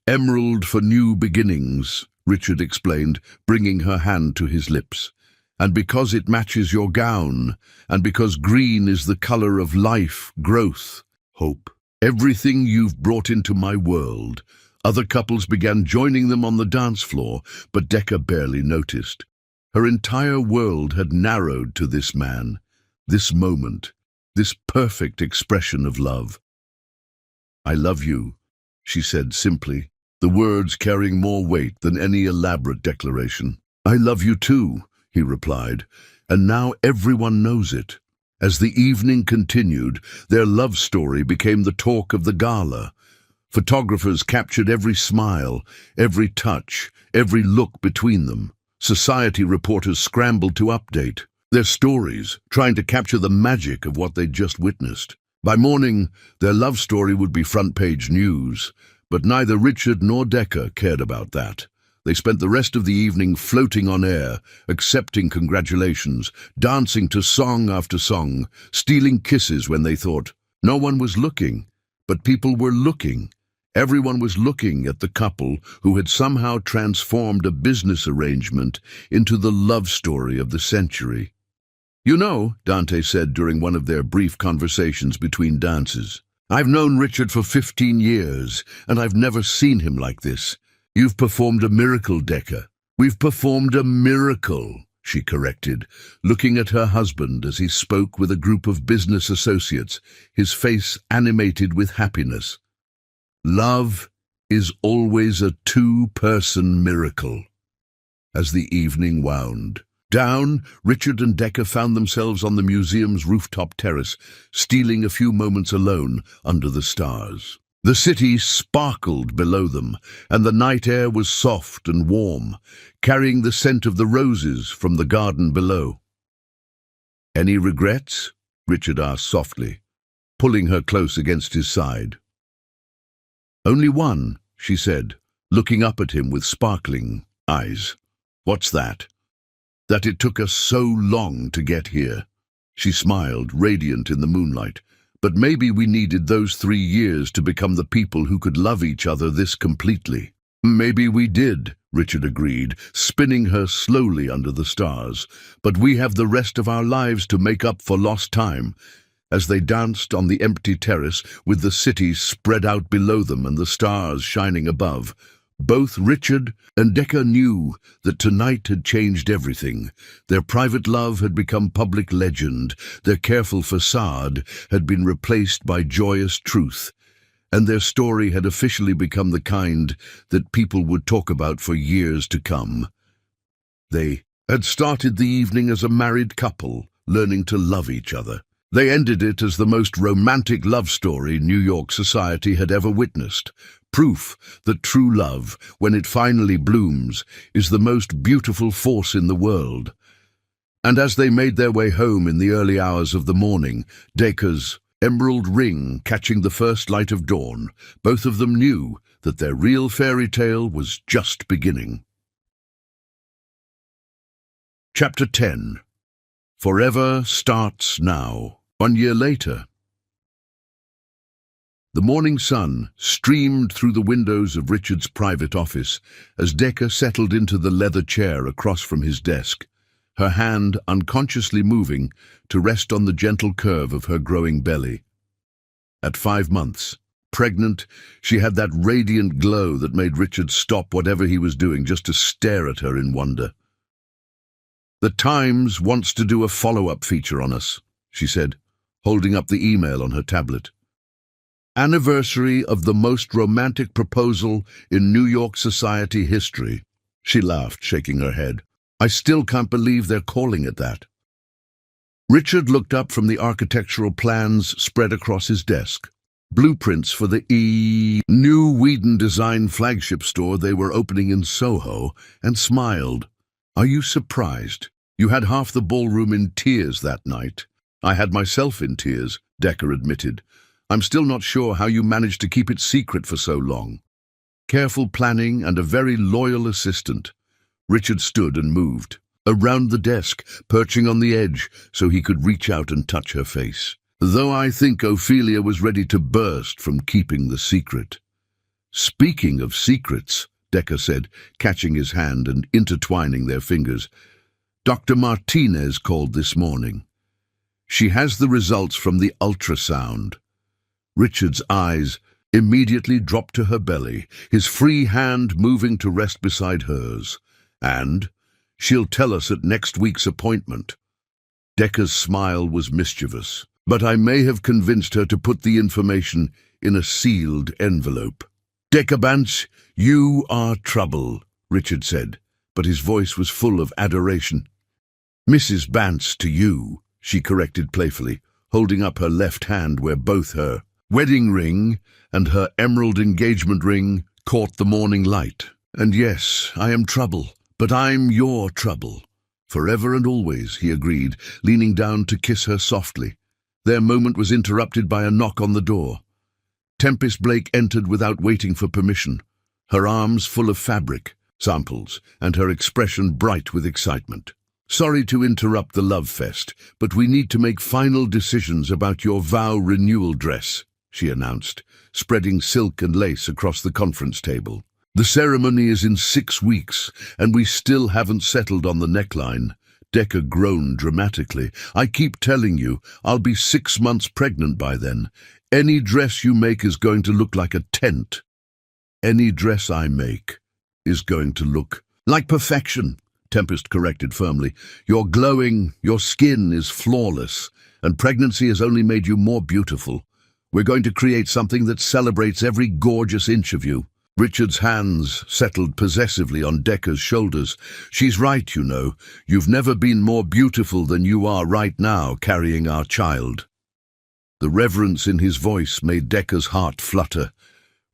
Emerald for new beginnings," Richard explained, bringing her hand to his lips. "And because it matches your gown, and because green is the color of life, growth, hope. Everything you've brought into my world." Other couples began joining them on the dance floor, but Decca barely noticed. Her entire world had narrowed to this man, this moment, this perfect expression of love. "I love you," she said simply, the words carrying more weight than any elaborate declaration. "I love you too," he replied, and now everyone knows it. As the evening continued, their love story became the talk of the gala. Photographers captured every smile, every touch, every look between them. Society reporters scrambled to update their stories, trying to capture the magic of what they'd just witnessed. By morning, their love story would be front-page news, but neither Richard nor Decca cared about that. They spent the rest of the evening floating on air, accepting congratulations, dancing to song after song, stealing kisses when they thought no one was looking, but people were looking. Everyone was looking at the couple who had somehow transformed a business arrangement into the love story of the century. "You know," Dante said during one of their brief conversations between dances, "I've known Richard for 15 years, and I've never seen him like this. You've performed a miracle, Decca." "We've performed a miracle," she corrected, looking at her husband as he spoke with a group of business associates, his face animated with happiness. "Love is always a two-person miracle." As the evening wound down, Richard and Decca found themselves on the museum's rooftop terrace, stealing a few moments alone under the stars. The city sparkled below them, and the night air was soft and warm, carrying the scent of the roses from the garden below. "Any regrets?" Richard asked softly, pulling her close against his side. "Only one," she said, looking up at him with sparkling eyes. "What's that?" "That it took us so long to get here." She smiled, radiant in the moonlight. "But maybe we needed those 3 years to become the people who could love each other this completely." "Maybe we did," Richard agreed, spinning her slowly under the stars. "But we have the rest of our lives to make up for lost time." As they danced on the empty terrace, with the city spread out below them and the stars shining above, both Richard and Decca knew that tonight had changed everything. Their private love had become public legend, their careful facade had been replaced by joyous truth, and their story had officially become the kind that people would talk about for years to come. They had started the evening as a married couple, learning to love each other. They ended it as the most romantic love story New York society had ever witnessed. Proof that true love, when it finally blooms, is the most beautiful force in the world. And as they made their way home in the early hours of the morning, Decca's emerald ring catching the first light of dawn, both of them knew that their real fairy tale was just beginning. Chapter 10. Forever starts now. 1 year later. The morning sun streamed through the windows of Richard's private office as Decca settled into the leather chair across from his desk, her hand unconsciously moving to rest on the gentle curve of her growing belly. At 5 months, pregnant, she had that radiant glow that made Richard stop whatever he was doing just to stare at her in wonder. "The Times wants to do a follow-up feature on us," she said, holding up the email on her tablet. "Anniversary of the most romantic proposal in New York society history." She laughed, shaking her head. "I still can't believe they're calling it that." Richard looked up from the architectural plans spread across his desk. Blueprints for the new Whedon design flagship store they were opening in Soho, and smiled. "Are you surprised? You had half the ballroom in tears that night." "I had myself in tears," Decca admitted. "I'm still not sure how you managed to keep it secret for so long." Careful planning and a very loyal assistant. Richard stood and moved around the desk, perching on the edge so he could reach out and touch her face. "Though I think Ophelia was ready to burst from keeping the secret." "Speaking of secrets," Decca said, catching his hand and intertwining their fingers, "Dr. Martinez called this morning. She has the results from the ultrasound." Richard's eyes immediately dropped to her belly, his free hand moving to rest beside hers. "And she'll tell us at next week's appointment." Decca's smile was mischievous. "But I may have convinced her to put the information in a sealed envelope." "Decca Bance, you are trouble," Richard said, but his voice was full of adoration. "Mrs. Bance to you," she corrected playfully, holding up her left hand where both her wedding ring and her emerald engagement ring caught the morning light. "And yes, I am trouble, but I'm your trouble. Forever and always," he agreed, leaning down to kiss her softly. Their moment was interrupted by a knock on the door. Tempest Blake entered without waiting for permission, her arms full of fabric samples and her expression bright with excitement. "Sorry to interrupt the love fest, but we need to make final decisions about your vow renewal dress," she announced, spreading silk and lace across the conference table. "The ceremony is in 6 weeks, and we still haven't settled on the neckline." Decca groaned dramatically. "I keep telling you, I'll be 6 months pregnant by then. Any dress you make is going to look like a tent." "Any dress I make is going to look like perfection," Tempest corrected firmly. "You're glowing, your skin is flawless, and pregnancy has only made you more beautiful. We're going to create something that celebrates every gorgeous inch of you." Richard's hands settled possessively on Decca's shoulders. "She's right, you know. You've never been more beautiful than you are right now, carrying our child." The reverence in his voice made Decca's heart flutter.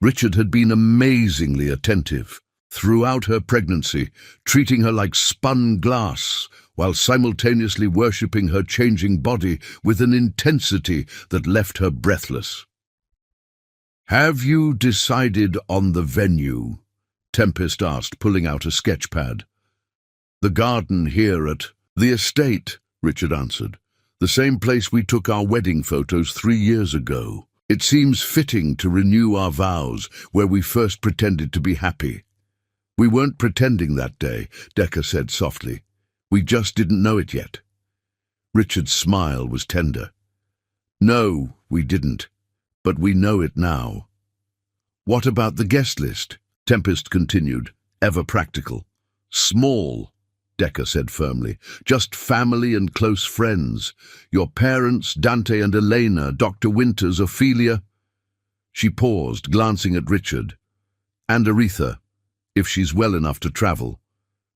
Richard had been amazingly attentive throughout her pregnancy, treating her like spun glass, while simultaneously worshipping her changing body with an intensity that left her breathless. "Have you decided on the venue?" Tempest asked, pulling out a sketch pad. The garden here at the estate, Richard answered. The same place we took our wedding photos 3 years ago. It seems fitting to renew our vows where we first pretended to be happy. We weren't pretending that day, Decca said softly. We just didn't know it yet. Richard's smile was tender. No, we didn't, but we know it now. What about the guest list? Tempest continued, ever practical. Small, Decca said firmly. Just family and close friends. Your parents, Dante and Elena, Dr. Winters, Ophelia. She paused, glancing at Richard. And Aretha, if she's well enough to travel.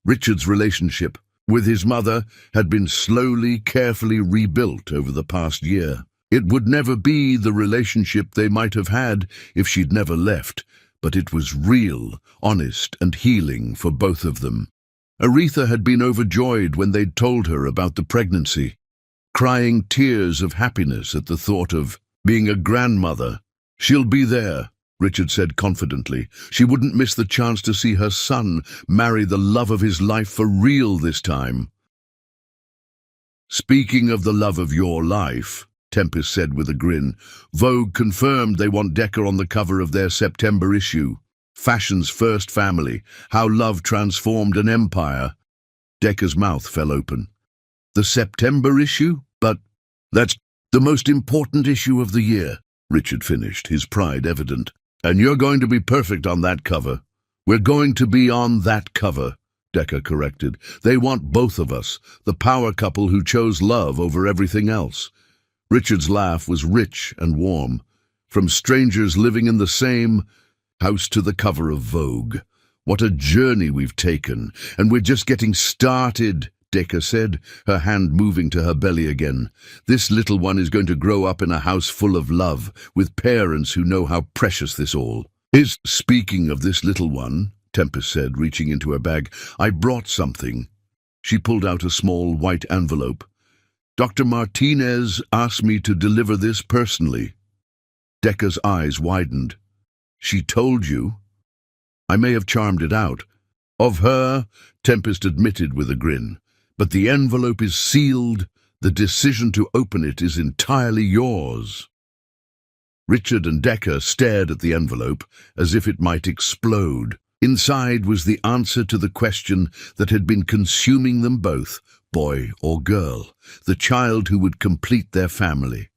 Richard's relationship with his mother had been slowly, carefully rebuilt over the past year. It would never be the relationship they might have had if she'd never left, but it was real, honest, and healing for both of them. Aretha had been overjoyed when they'd told her about the pregnancy, crying tears of happiness at the thought of being a grandmother. She'll be there, Richard said confidently. She wouldn't miss the chance to see her son marry the love of his life for real this time. Speaking of the love of your life, Tempest said with a grin, Vogue confirmed they want Decca on the cover of their September issue. Fashion's first family, how love transformed an empire. Decca's mouth fell open. The September issue? But that's the most important issue of the year, Richard finished, his pride evident. And you're going to be perfect on that cover. We're going to be on that cover, Decca corrected. They want both of us, the power couple who chose love over everything else. Richard's laugh was rich and warm. From strangers living in the same house to the cover of Vogue. What a journey we've taken, and we're just getting started, Decca said, her hand moving to her belly again. This little one is going to grow up in a house full of love, with parents who know how precious this all is. Speaking of this little one, Tempest said, reaching into her bag, I brought something. She pulled out a small white envelope. Dr. Martinez asked me to deliver this personally. Decca's eyes widened. She told you? I may have charmed it out. Of her, Tempest admitted with a grin. But the envelope is sealed. The decision to open it is entirely yours. Richard and Decca stared at the envelope as if it might explode. Inside was the answer to the question that had been consuming them both, boy or girl, the child who would complete their family.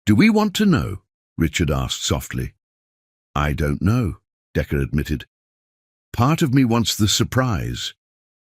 Do we want to know? Richard asked softly. I don't know, Decca admitted. Part of me wants the surprise,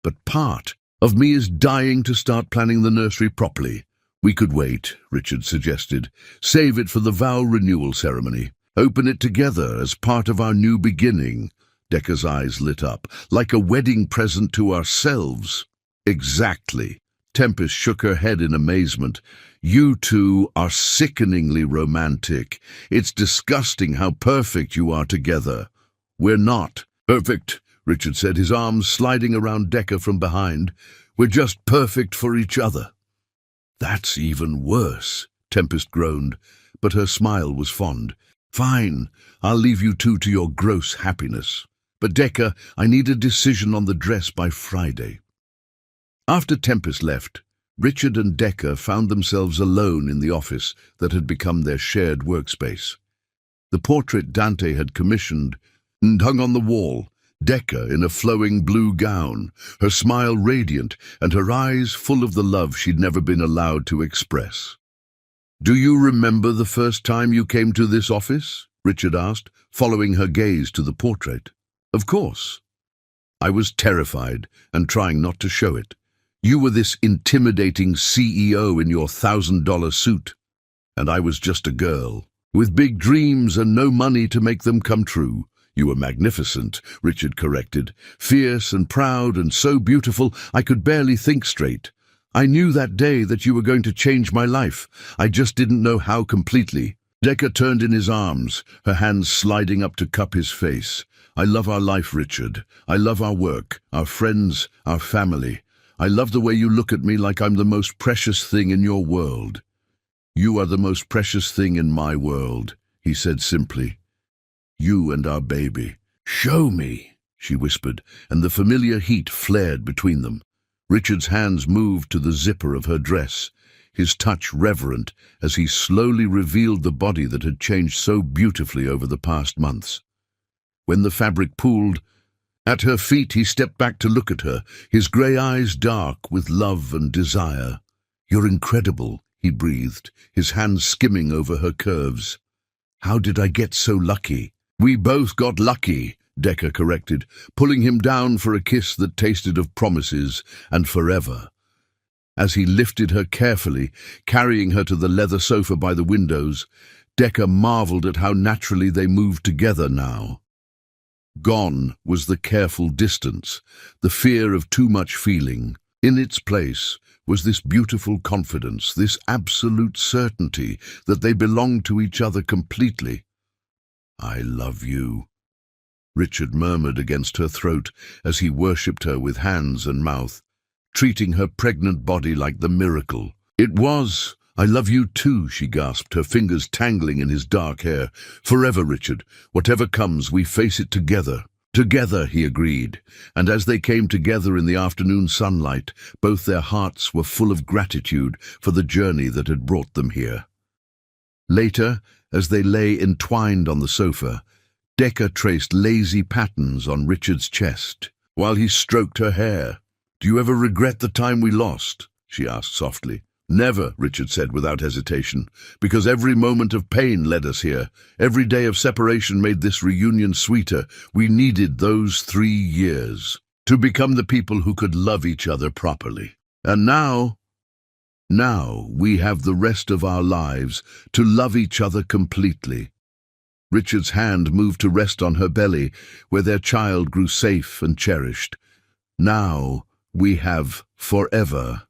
but part of me is dying to start planning the nursery properly. We could wait, Richard suggested. Save it for the vow renewal ceremony. Open it together as part of our new beginning. Decca's eyes lit up. Like a wedding present to ourselves. Exactly. Tempest shook her head in amazement. You two are sickeningly romantic. It's disgusting how perfect you are together. We're not perfect, Richard said, his arms sliding around Decca from behind. We're just perfect for each other. That's even worse, Tempest groaned, but her smile was fond. Fine, I'll leave you two to your gross happiness. But Decca, I need a decision on the dress by Friday. After Tempest left, Richard and Decca found themselves alone in the office that had become their shared workspace. The portrait Dante had commissioned and hung on the wall, Decca in a flowing blue gown, her smile radiant and her eyes full of the love she'd never been allowed to express. Do you remember the first time you came to this office? Richard asked, following her gaze to the portrait. Of course. I was terrified and trying not to show it. You were this intimidating CEO in your $1,000 suit, and I was just a girl, with big dreams and no money to make them come true. You were magnificent, Richard corrected, fierce and proud and so beautiful I could barely think straight. I knew that day that you were going to change my life. I just didn't know how completely. Decca turned in his arms, her hands sliding up to cup his face. I love our life, Richard. I love our work, our friends, our family. I love the way you look at me like I'm the most precious thing in your world. You are the most precious thing in my world, he said simply. You and our baby. Show me, she whispered, and the familiar heat flared between them. Richard's hands moved to the zipper of her dress, his touch reverent as he slowly revealed the body that had changed so beautifully over the past months. When the fabric pulled at her feet, he stepped back to look at her, his grey eyes dark with love and desire. "You're incredible," he breathed, his hands skimming over her curves. "How did I get so lucky?" "We both got lucky," Decker corrected, pulling him down for a kiss that tasted of promises and forever. As he lifted her carefully, carrying her to the leather sofa by the windows, Decker marveled at how naturally they moved together now. Gone was the careful distance, the fear of too much feeling. In its place was this beautiful confidence, this absolute certainty that they belonged to each other completely. "I love you," Richard murmured against her throat as he worshipped her with hands and mouth, treating her pregnant body like the miracle. "It was, I love you too," she gasped, her fingers tangling in his dark hair. "Forever, Richard. Whatever comes, we face it together." "Together," he agreed, and as they came together in the afternoon sunlight, both their hearts were full of gratitude for the journey that had brought them here. Later, as they lay entwined on the sofa, Decker traced lazy patterns on Richard's chest, while he stroked her hair. "Do you ever regret the time we lost?" she asked softly. "Never," Richard said without hesitation, "because every moment of pain led us here. Every day of separation made this reunion sweeter. We needed those 3 years to become the people who could love each other properly. And now we have the rest of our lives to love each other completely." Richard's hand moved to rest on her belly, where their child grew safe and cherished. "Now we have forever."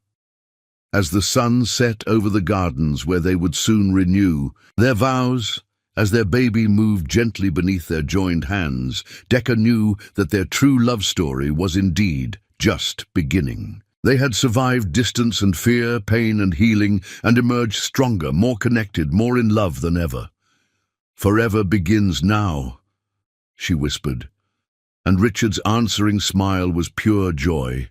As the sun set over the gardens where they would soon renew their vows, as their baby moved gently beneath their joined hands, Decker knew that their true love story was indeed just beginning. They had survived distance and fear, pain and healing, and emerged stronger, more connected, more in love than ever. "Forever begins now," she whispered, and Richard's answering smile was pure joy.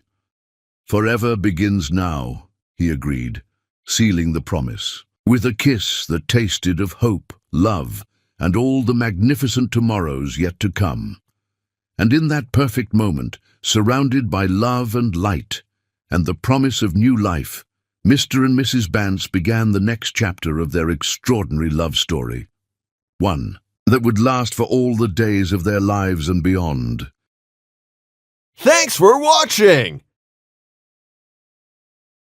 "Forever begins now," he agreed, sealing the promise, with a kiss that tasted of hope, love, and all the magnificent tomorrows yet to come. And in that perfect moment, surrounded by love and light, and the promise of new life, Mr. and Mrs. Bance began the next chapter of their extraordinary love story. One that would last for all the days of their lives and beyond. Thanks for watching!